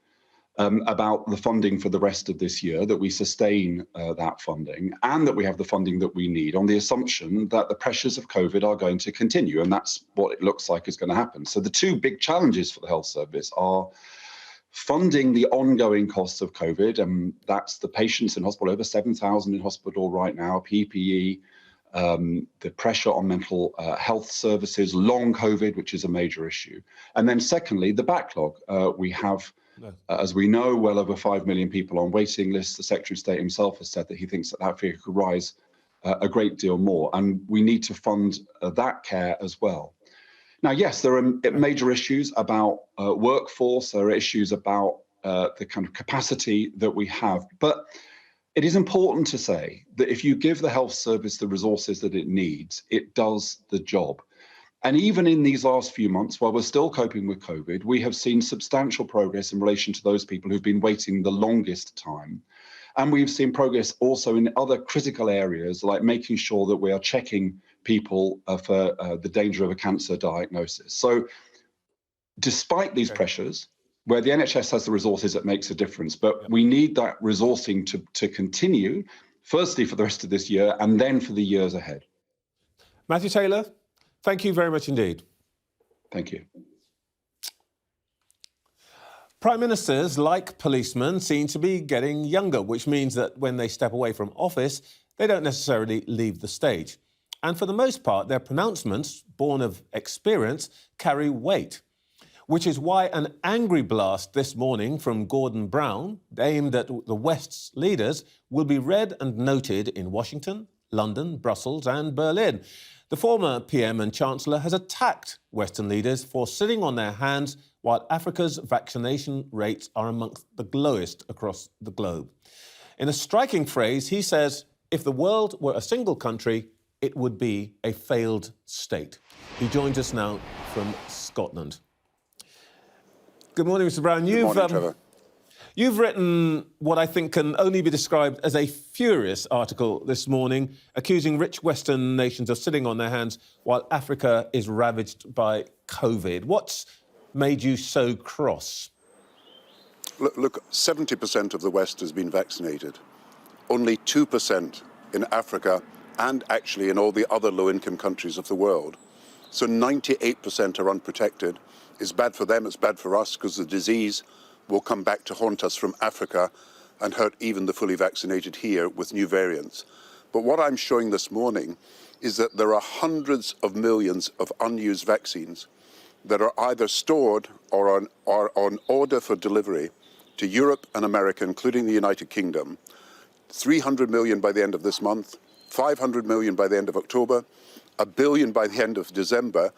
about the funding for the rest of this year, that we sustain that funding, and that we have the funding that we need, on the assumption that the pressures of COVID are going to continue, and that's what it looks like is going to happen. So the 2 big challenges for the health service are funding the ongoing costs of COVID, and that's the patients in hospital, over 7,000 in hospital right now, PPE, the pressure on mental health services, long COVID, which is a major issue. And then secondly, the backlog. We have, as we know, well over 5 million people on waiting lists. The Secretary of State himself has said that he thinks that figure could rise a great deal more. And we need to fund that care as well. Now, yes, there are major issues about workforce. There are issues about the kind of capacity that we have. But it is important to say that if you give the health service the resources that it needs, it does the job. And even in these last few months, while we're still coping with COVID, we have seen substantial progress in relation to those people who've been waiting the longest time. And we've seen progress also in other critical areas, like making sure that we are checking people for the danger of a cancer diagnosis. So despite these pressures, where the NHS has the resources, it makes a difference. But we need that resourcing to continue, firstly for the rest of this year and then for the years ahead. Matthew Taylor, thank you very much indeed. Thank you. Prime ministers, like policemen, seem to be getting younger, which means that when they step away from office, they don't necessarily leave the stage. And for the most part, their pronouncements, born of experience, carry weight. Which is why an angry blast this morning from Gordon Brown, aimed at the West's leaders, will be read and noted in Washington, London, Brussels and Berlin. The former PM and Chancellor has attacked Western leaders for sitting on their hands while Africa's vaccination rates are amongst the lowest across the globe. In a striking phrase, he says, if the world were a single country, it would be a failed state. He joins us now from Scotland. Good morning, Mr. Brown. Good morning, Trevor. You've written what I think can only be described as a furious article this morning, accusing rich Western nations of sitting on their hands while Africa is ravaged by COVID. What's made you so cross? Look, 70% of the West has been vaccinated. Only 2% in Africa and actually in all the other low-income countries of the world. So 98% are unprotected. It's bad for them, it's bad for us, because the disease will come back to haunt us from Africa and hurt even the fully vaccinated here with new variants. But what I'm showing this morning is that there are hundreds of millions of unused vaccines that are either stored or on order for delivery to Europe and America, including the United Kingdom. 300 million by the end of this month, 500 million by the end of October, 1 billion by the end of December.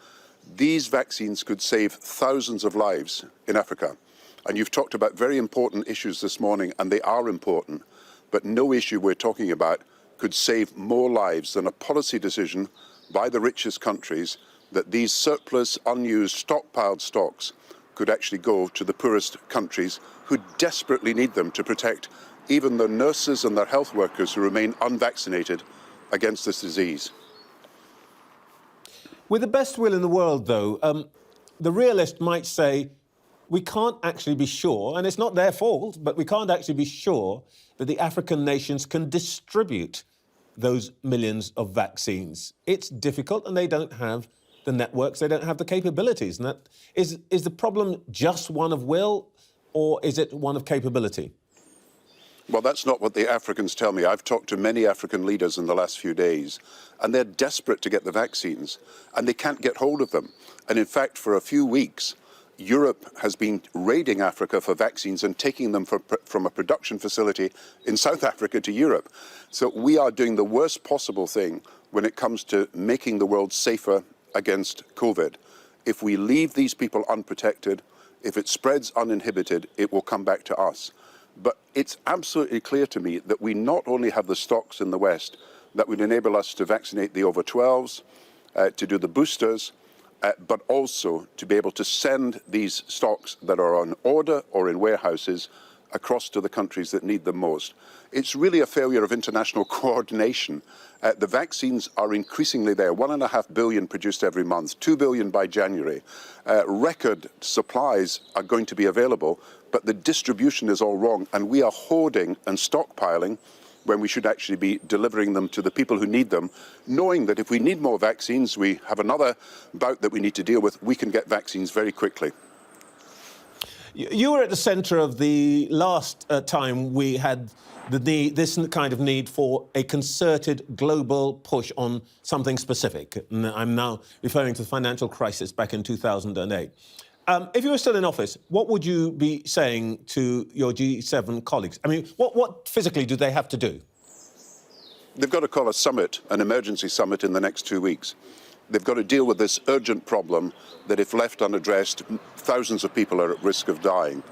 These vaccines could save thousands of lives in Africa. And you've talked about very important issues this morning, and they are important, but no issue we're talking about could save more lives than a policy decision by the richest countries that these surplus, unused, stockpiled stocks could actually go to the poorest countries who desperately need them to protect even their nurses and their health workers who remain unvaccinated against this disease. With the best will in the world, though, the realist might say we can't actually be sure, and it's not their fault, but we can't actually be sure that the African nations can distribute those millions of vaccines. It's difficult, and they don't have the networks, they don't have the capabilities. And that is the problem just one of will, or is it one of capability? Well, that's not what the Africans tell me. I've talked to many African leaders in the last few days, and they're desperate to get the vaccines, and they can't get hold of them. And in fact, for a few weeks, Europe has been raiding Africa for vaccines and taking them from a production facility in South Africa to Europe. So we are doing the worst possible thing when it comes to making the world safer against COVID. If we leave these people unprotected, if it spreads uninhibited, it will come back to us. But it's absolutely clear to me that we not only have the stocks in the West that would enable us to vaccinate the over 12s, to do the boosters, but also to be able to send these stocks that are on order or in warehouses across to the countries that need them most. It's really a failure of international coordination. The vaccines are increasingly there, 1.5 billion produced every month, 2 billion by January. Record supplies are going to be available, but the distribution is all wrong, and we are hoarding and stockpiling when we should actually be delivering them to the people who need them, knowing that if we need more vaccines, we have another bout that we need to deal with, we can get vaccines very quickly. You were at the centre of the last time we had this kind of need for a concerted global push on something specific. And I'm now referring to the financial crisis back in 2008. If you were still in office, what would you be saying to your G7 colleagues? I mean, what physically do they have to do? They've got to call a summit, an emergency summit, in the next 2 weeks. They've got to deal with this urgent problem that, if left unaddressed, thousands of people are at risk of dying.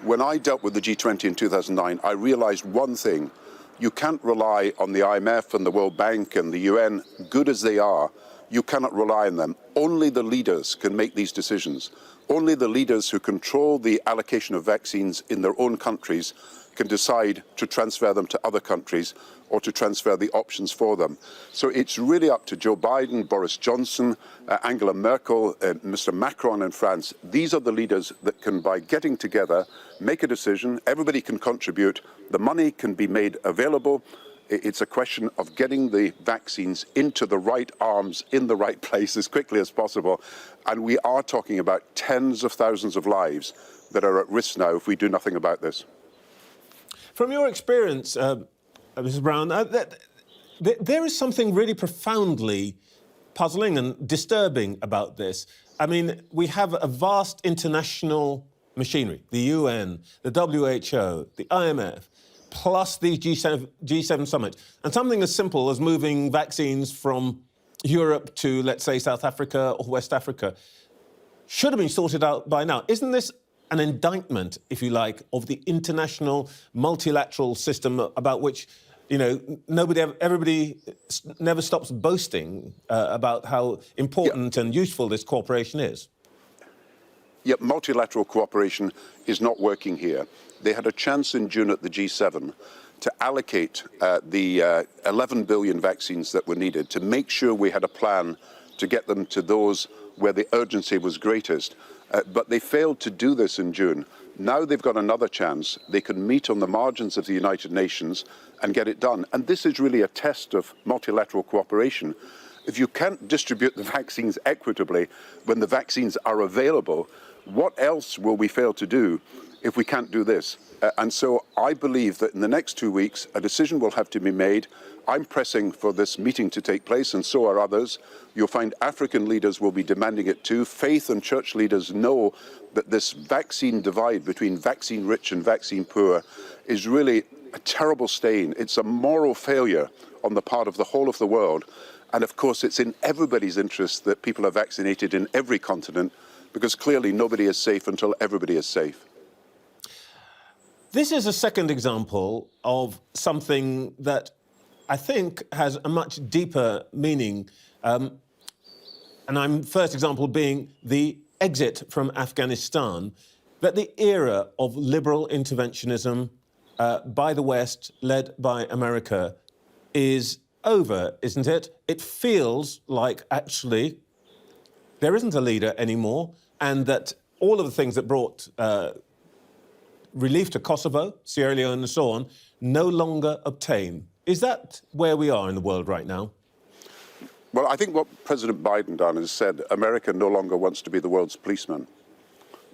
When I dealt with the G20 in 2009, I realized one thing. You can't rely on the IMF and the World Bank and the UN, good as they are. You cannot rely on them. Only the leaders can make these decisions. Only the leaders who control the allocation of vaccines in their own countries can decide to transfer them to other countries or to transfer the options for them. So it's really up to Joe Biden, Boris Johnson, Angela Merkel, Mr. Macron in France. These are the leaders that can, by getting together, make a decision. Everybody can contribute. The money can be made available. It's a question of getting the vaccines into the right arms in the right place as quickly as possible. And we are talking about tens of thousands of lives that are at risk now if we do nothing about this. From your experience, Mrs. Brown, there is something really profoundly puzzling and disturbing about this. I mean, we have a vast international machinery, the UN, the WHO, the IMF, plus the G7 summit. And something as simple as moving vaccines from Europe to, let's say, South Africa or West Africa should have been sorted out by now. Isn't this an indictment, if you like, of the international multilateral system about which, you know, everybody never stops boasting about how important and useful this cooperation is? Yet multilateral cooperation is not working here. They had a chance in June at the G7 to allocate the 11 billion vaccines that were needed, to make sure we had a plan to get them to those where the urgency was greatest. But they failed to do this in June. Now they've got another chance. They can meet on the margins of the United Nations and get it done. And this is really a test of multilateral cooperation. If you can't distribute the vaccines equitably when the vaccines are available, what else will we fail to do if we can't do this? And so I believe that in the next 2 weeks, a decision will have to be made. I'm pressing for this meeting to take place, and so are others. You'll find African leaders will be demanding it too. Faith and church leaders know that this vaccine divide between vaccine rich and vaccine poor is really a terrible stain. It's a moral failure on the part of the whole of the world. And of course, it's in everybody's interest that people are vaccinated in every continent, because clearly nobody is safe until everybody is safe. This is a second example of something that I think has a much deeper meaning. And I'm first example being the exit from Afghanistan, that the era of liberal interventionism by the West, led by America, is over, isn't it? It feels like actually there isn't a leader anymore, and that all of the things that brought relief to Kosovo, Sierra Leone and so on, no longer obtain. Is that where we are in the world right now? Well, I think what President Biden done is said America no longer wants to be the world's policeman.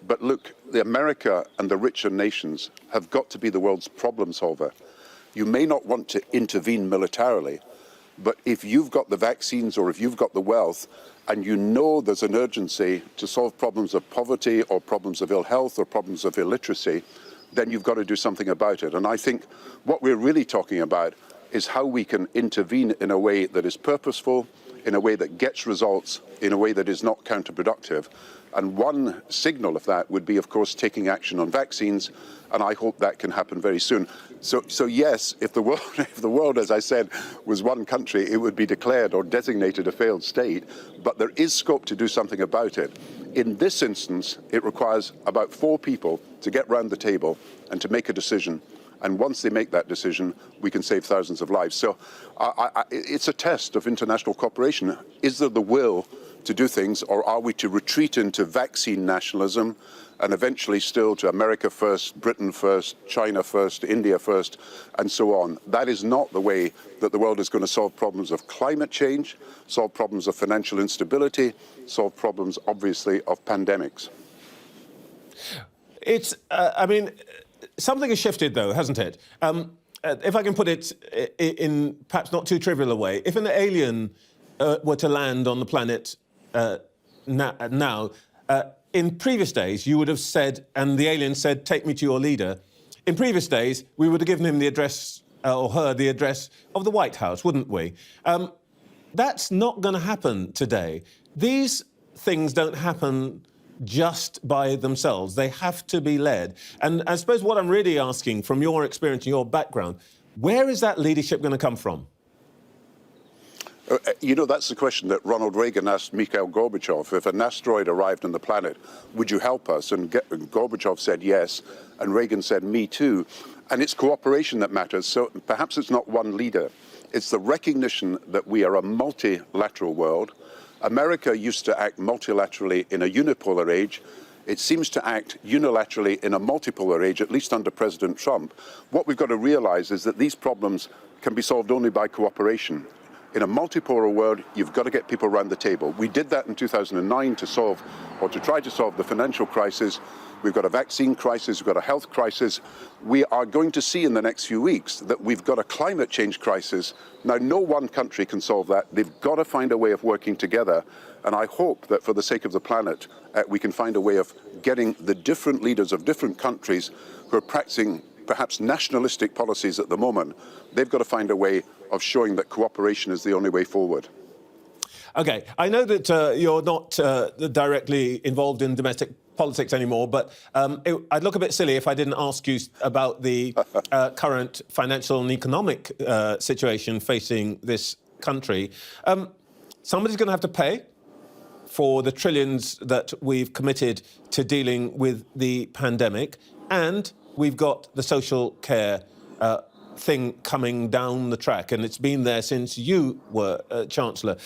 But look, the America and the richer nations have got to be the world's problem solver. You may not want to intervene militarily, but if you've got the vaccines or if you've got the wealth and you know there's an urgency to solve problems of poverty or problems of ill health or problems of illiteracy, then you've got to do something about it. And I think what we're really talking about is how we can intervene in a way that is purposeful, in a way that gets results, in a way that is not counterproductive. And one signal of that would be, of course, taking action on vaccines, and I hope that can happen very soon. So yes, if the world, as I said, was one country, it would be declared or designated a failed state, but there is scope to do something about it. In this instance, it requires about 4 people to get round the table and to make a decision. And once they make that decision, we can save thousands of lives. So it's a test of international cooperation. Is there the will to do things, or are we to retreat into vaccine nationalism and eventually still to America first, Britain first, China first, India first, and so on? That is not the way that the world is going to solve problems of climate change, solve problems of financial instability, solve problems, obviously, of pandemics. It's, I mean, something has shifted, though, hasn't it? If I can put it in perhaps not too trivial a way, if an alien were to land on the planet now, in previous days, you would have said, and the alien said, take me to your leader. In previous days, we would have given him the address, or her the address of the White House, wouldn't we? That's not going to happen today. These things don't happen just by themselves. They have to be led. And I suppose what I'm really asking, from your experience and your background, where is that leadership going to come from? You know, that's the question that Ronald Reagan asked Mikhail Gorbachev. If an asteroid arrived on the planet, would you help us? And Gorbachev said yes, and Reagan said, me too. And it's cooperation that matters. So perhaps it's not one leader. It's the recognition that we are a multilateral world. America used to act multilaterally in a unipolar age. It seems to act unilaterally in a multipolar age, at least under President Trump. What we've got to realize is that these problems can be solved only by cooperation. In a multipolar world, you've got to get people around the table. We did that in 2009 to solve, or to try to solve, the financial crisis. We've got a vaccine crisis, we've got a health crisis. We are going to see in the next few weeks that we've got a climate change crisis. Now, no one country can solve that. They've got to find a way of working together. And I hope that for the sake of the planet, we can find a way of getting the different leaders of different countries who are practicing perhaps nationalistic policies at the moment. They've got to find a way of showing that cooperation is the only way forward. OK, I know that you're not directly involved in domestic politics anymore, but I'd look a bit silly if I didn't ask you about the current financial and economic situation facing this country. Somebody's going to have to pay for the trillions that we've committed to dealing with the pandemic, and we've got the social care thing coming down the track, and it's been there since you were Chancellor.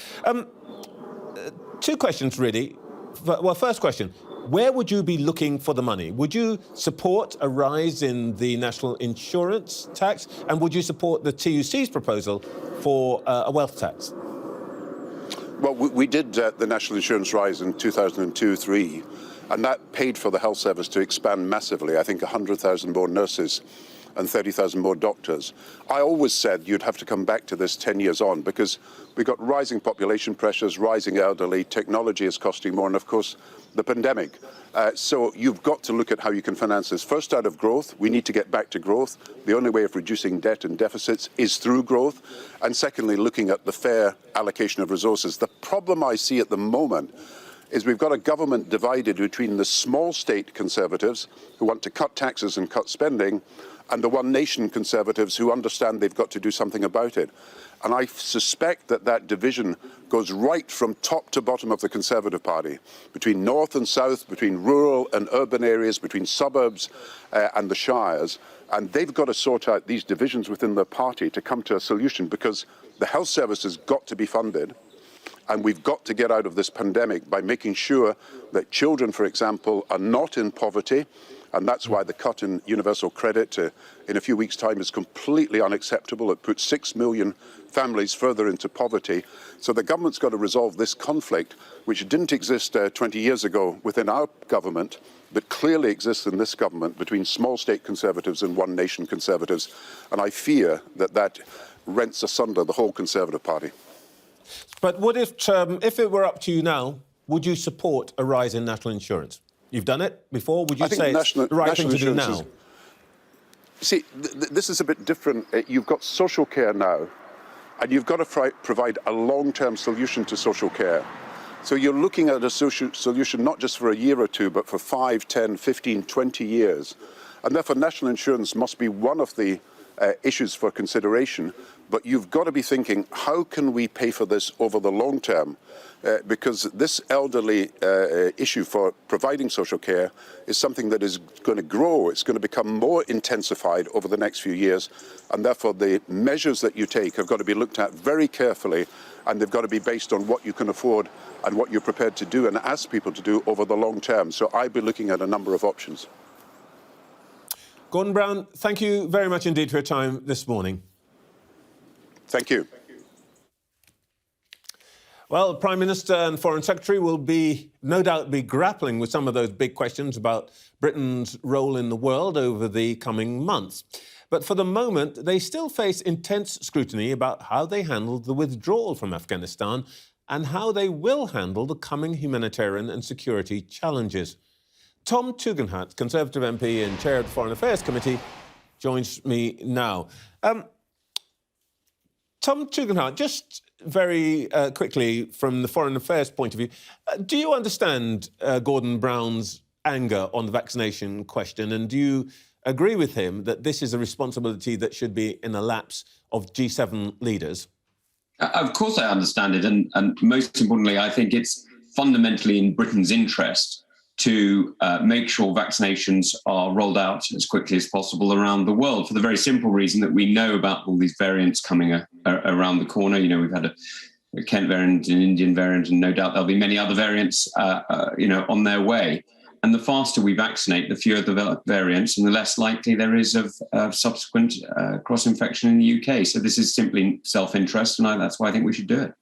Two questions, really. Well, first question, where would you be looking for the money? Would you support a rise in the national insurance tax, and would you support the TUC's proposal for a wealth tax? Well, we did the national insurance rise in 2002-03, and that paid for the health service to expand massively. I think 100,000 more nurses and 30,000 more doctors. I always said you'd have to come back to this 10 years on, because we've got rising population pressures, rising elderly, technology is costing more, and of course, the pandemic. So you've got to look at how you can finance this. First, out of growth, we need to get back to growth. The only way of reducing debt and deficits is through growth. And secondly, looking at the fair allocation of resources. The problem I see at the moment is we've got a government divided between the small state Conservatives who want to cut taxes and cut spending, and the One Nation Conservatives who understand they've got to do something about it. And I suspect that that division goes right from top to bottom of the Conservative Party, between north and south, between rural and urban areas, between suburbs and the shires. And they've got to sort out these divisions within the party to come to a solution, because the health service has got to be funded. And we've got to get out of this pandemic by making sure that children, for example, are not in poverty. And that's why the cut in universal credit in a few weeks' time is completely unacceptable. It puts 6 million families further into poverty. So the government's got to resolve this conflict, which didn't exist 20 years ago within our government, but clearly exists in this government between small state Conservatives and One Nation Conservatives. And I fear that that rents asunder the whole Conservative Party. But what if it were up to you now, would you support a rise in national insurance? You've done it before. Would you say it's the right thing to do now? See, this is a bit different. You've got social care now, and you've got to provide a long-term solution to social care. So you're looking at a social solution not just for a year or two, but for 5, 10, 15, 20 years. And therefore, national insurance must be one of the issues for consideration. But you've got to be thinking, how can we pay for this over the long term? Because this elderly issue for providing social care is something that is going to grow. It's going to become more intensified over the next few years. And therefore, the measures that you take have got to be looked at very carefully, and they've got to be based on what you can afford and what you're prepared to do and ask people to do over the long term. So I'd be looking at a number of options. Gordon Brown, thank you very much indeed for your time this morning. Thank you. Well, Prime Minister and Foreign Secretary will no doubt be grappling with some of those big questions about Britain's role in the world over the coming months. But for the moment, they still face intense scrutiny about how they handled the withdrawal from Afghanistan and how they will handle the coming humanitarian and security challenges. Tom Tugendhat, Conservative MP and Chair of the Foreign Affairs Committee, joins me now. Tom Tugendhat, just very quickly from the Foreign Affairs point of view, do you understand Gordon Brown's anger on the vaccination question, and do you agree with him that this is a responsibility that should be in the laps of G7 leaders? Of course I understand it, and most importantly, I think it's fundamentally in Britain's interest to make sure vaccinations are rolled out as quickly as possible around the world, for the very simple reason that we know about all these variants coming around the corner. You know, we've had a Kent variant, an Indian variant, and no doubt there'll be many other variants, on their way. And the faster we vaccinate, the fewer the variants and the less likely there is of subsequent cross-infection in the UK. So this is simply self-interest, and that's why I think we should do it.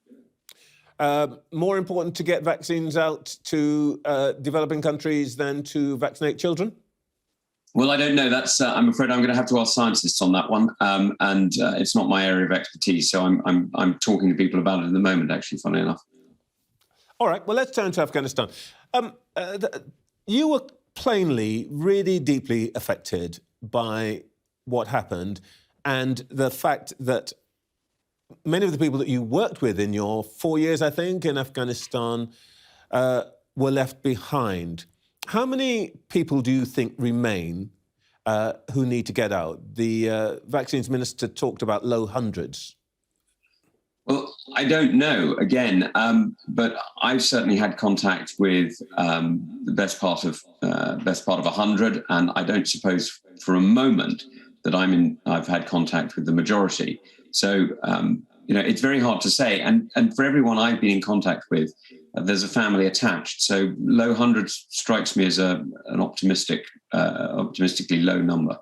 More important to get vaccines out to developing countries than to vaccinate children? Well, I don't know. That's I'm afraid I'm going to have to ask scientists on that one, and it's not my area of expertise. So I'm talking to people about it at the moment. Actually, funny enough. All right. Well, let's turn to Afghanistan. You were plainly really deeply affected by what happened, and the fact that many of the people that you worked with in your 4 years, I think, in Afghanistan were left behind. How many people do you think remain who need to get out? The vaccines minister talked about low hundreds. Well, I don't know, again, but I've certainly had contact with the best part of 100, and I don't suppose for a moment that I've had contact with the majority. So, it's very hard to say. And for everyone I've been in contact with, there's a family attached. So low hundreds strikes me as an optimistically low number.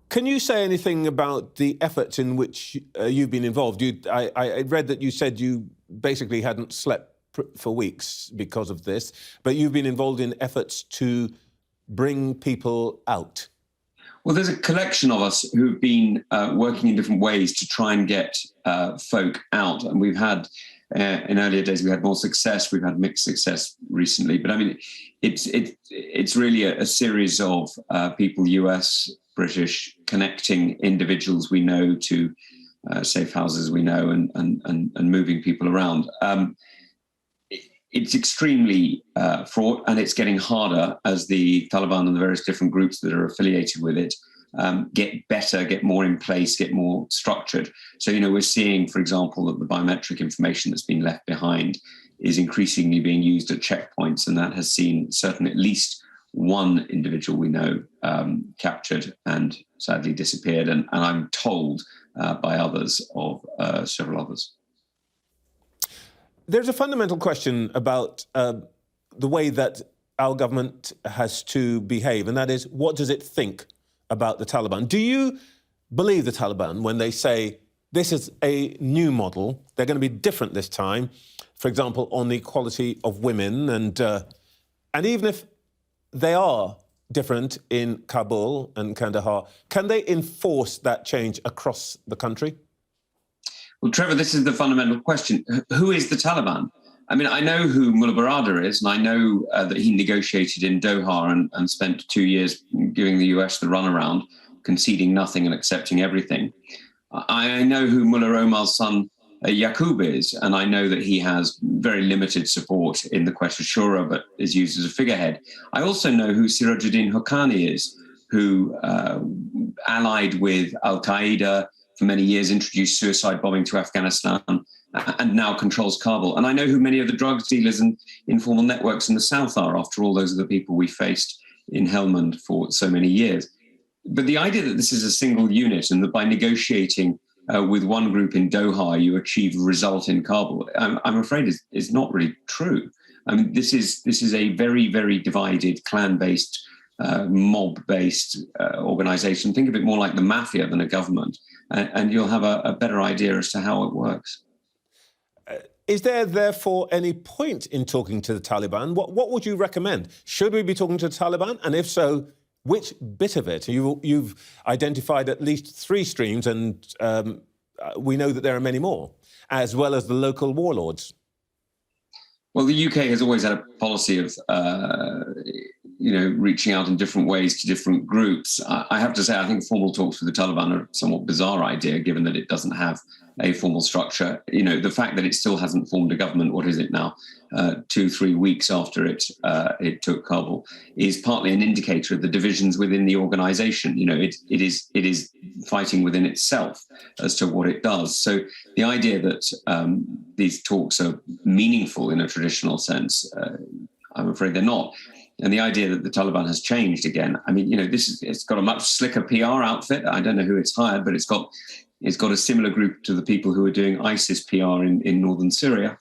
Can you say anything about the efforts in which you've been involved? I read that you said you basically hadn't slept for weeks because of this, but you've been involved in efforts to bring people out. Well, there's a collection of us who've been working in different ways to try and get folk out. And we've had, in earlier days, we had more success. We've had mixed success recently. But I mean, it's really a series of people, US, British, connecting individuals we know to safe houses we know and moving people around. It's extremely fraught, and it's getting harder as the Taliban and the various different groups that are affiliated with it get better, get more in place, get more structured. So, we're seeing, for example, that the biometric information that's been left behind is increasingly being used at checkpoints, and that has seen certainly at least one individual we know captured and sadly disappeared, and I'm told by others of several others. There's a fundamental question about the way that our government has to behave, and that is, what does it think about the Taliban? Do you believe the Taliban when they say this is a new model, they're going to be different this time, for example, on the equality of women, and even if they are different in Kabul and Kandahar, can they enforce that change across the country? Well, Trevor, this is the fundamental question. Who is the Taliban? I mean, I know who Mullah Baradar is, and I know that he negotiated in Doha and spent 2 years giving the US the runaround, conceding nothing and accepting everything. I know who Mullah Omar's son Yaqub is, and I know that he has very limited support in the Quetta Shura, but is used as a figurehead. I also know who Sirajuddin Haqqani is, who allied with Al-Qaeda for many years, introduced suicide bombing to Afghanistan, and now controls Kabul. And I know who many of the drug dealers and informal networks in the south are. After all, those are the people we faced in Helmand for so many years. But the idea that this is a single unit and that by negotiating with one group in Doha, you achieve a result in Kabul, I'm afraid is not really true. I mean, this is a very, very divided, clan-based, mob-based organization. Think of it more like the mafia than a government, and you'll have a better idea as to how it works. Is there therefore any point in talking to the Taliban? What would you recommend? Should we be talking to the Taliban? And if so, which bit of it? You've identified at least 3 streams, and we know that there are many more, as well as the local warlords. Well, the UK has always had a policy of, reaching out in different ways to different groups. I have to say, I think formal talks with the Taliban are a somewhat bizarre idea, given that it doesn't have a formal structure. The fact that it still hasn't formed a government, what is it now, 2-3 weeks after it took Kabul, is partly an indicator of the divisions within the organisation. It is fighting within itself as to what it does. So the idea that these talks are meaningful in a traditional sense, I'm afraid they're not. And the idea that the Taliban has changed again, it's got a much slicker PR outfit. I don't know who it's hired, but it's got a similar group to the people who are doing ISIS PR in northern Syria.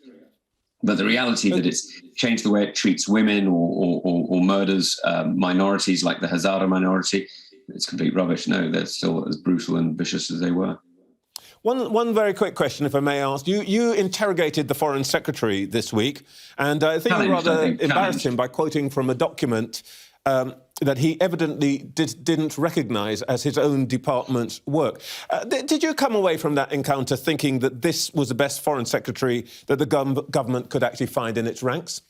But the reality that it's changed the way it treats women or murders minorities like the Hazara minority, it's complete rubbish. No, they're still as brutal and vicious as they were. One very quick question, if I may ask. You interrogated the Foreign Secretary this week, and I think you rather embarrassed him by quoting from a document that he evidently didn't recognise as his own department's work. Did you come away from that encounter thinking that this was the best Foreign Secretary that the government could actually find in its ranks?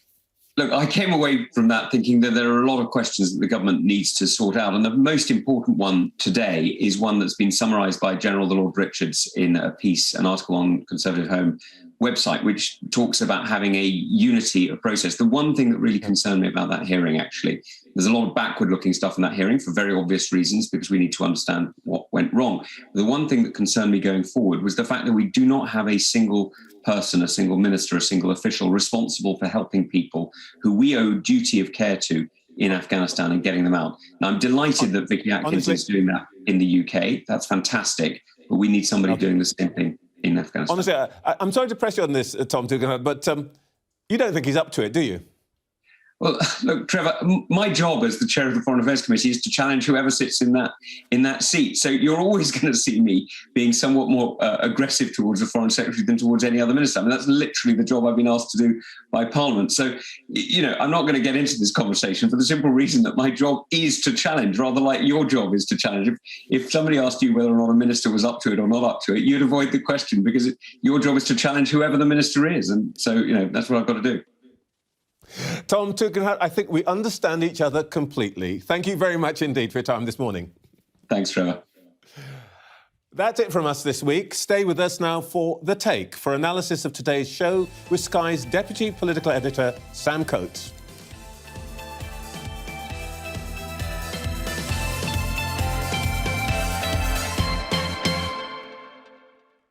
Look, I came away from that thinking that there are a lot of questions that the government needs to sort out. And the most important one today is one that's been summarised by General the Lord Richards in a piece, an article on Conservative Home website, which talks about having a unity of process. The one thing that really concerned me about that hearing, actually, there's a lot of backward-looking stuff in that hearing for very obvious reasons, because we need to understand what went wrong. The one thing that concerned me going forward was the fact that we do not have a single person, a single minister, a single official responsible for helping people who we owe duty of care to in Afghanistan and getting them out. Now, I'm delighted that Vicky Atkins is doing that in the UK. That's fantastic. But we need somebody doing the same thing in Afghanistan. Honestly, I'm sorry to press you on this, Tom Tugendhat, but you don't think he's up to it, do you? Well, look, Trevor, my job as the chair of the Foreign Affairs Committee is to challenge whoever sits in that seat. So you're always going to see me being somewhat more aggressive towards the Foreign Secretary than towards any other minister. That's literally the job I've been asked to do by Parliament. So, I'm not going to get into this conversation for the simple reason that my job is to challenge, rather like your job is to challenge. If somebody asked you whether or not a minister was up to it or not up to it, you'd avoid the question, because your job is to challenge whoever the minister is. And so, that's what I've got to do. Tom Tugendhat, I think we understand each other completely. Thank you very much indeed for your time this morning. Thanks, Trevor. That's it from us this week. Stay with us now for The Take, for analysis of today's show with Sky's Deputy Political Editor, Sam Coates.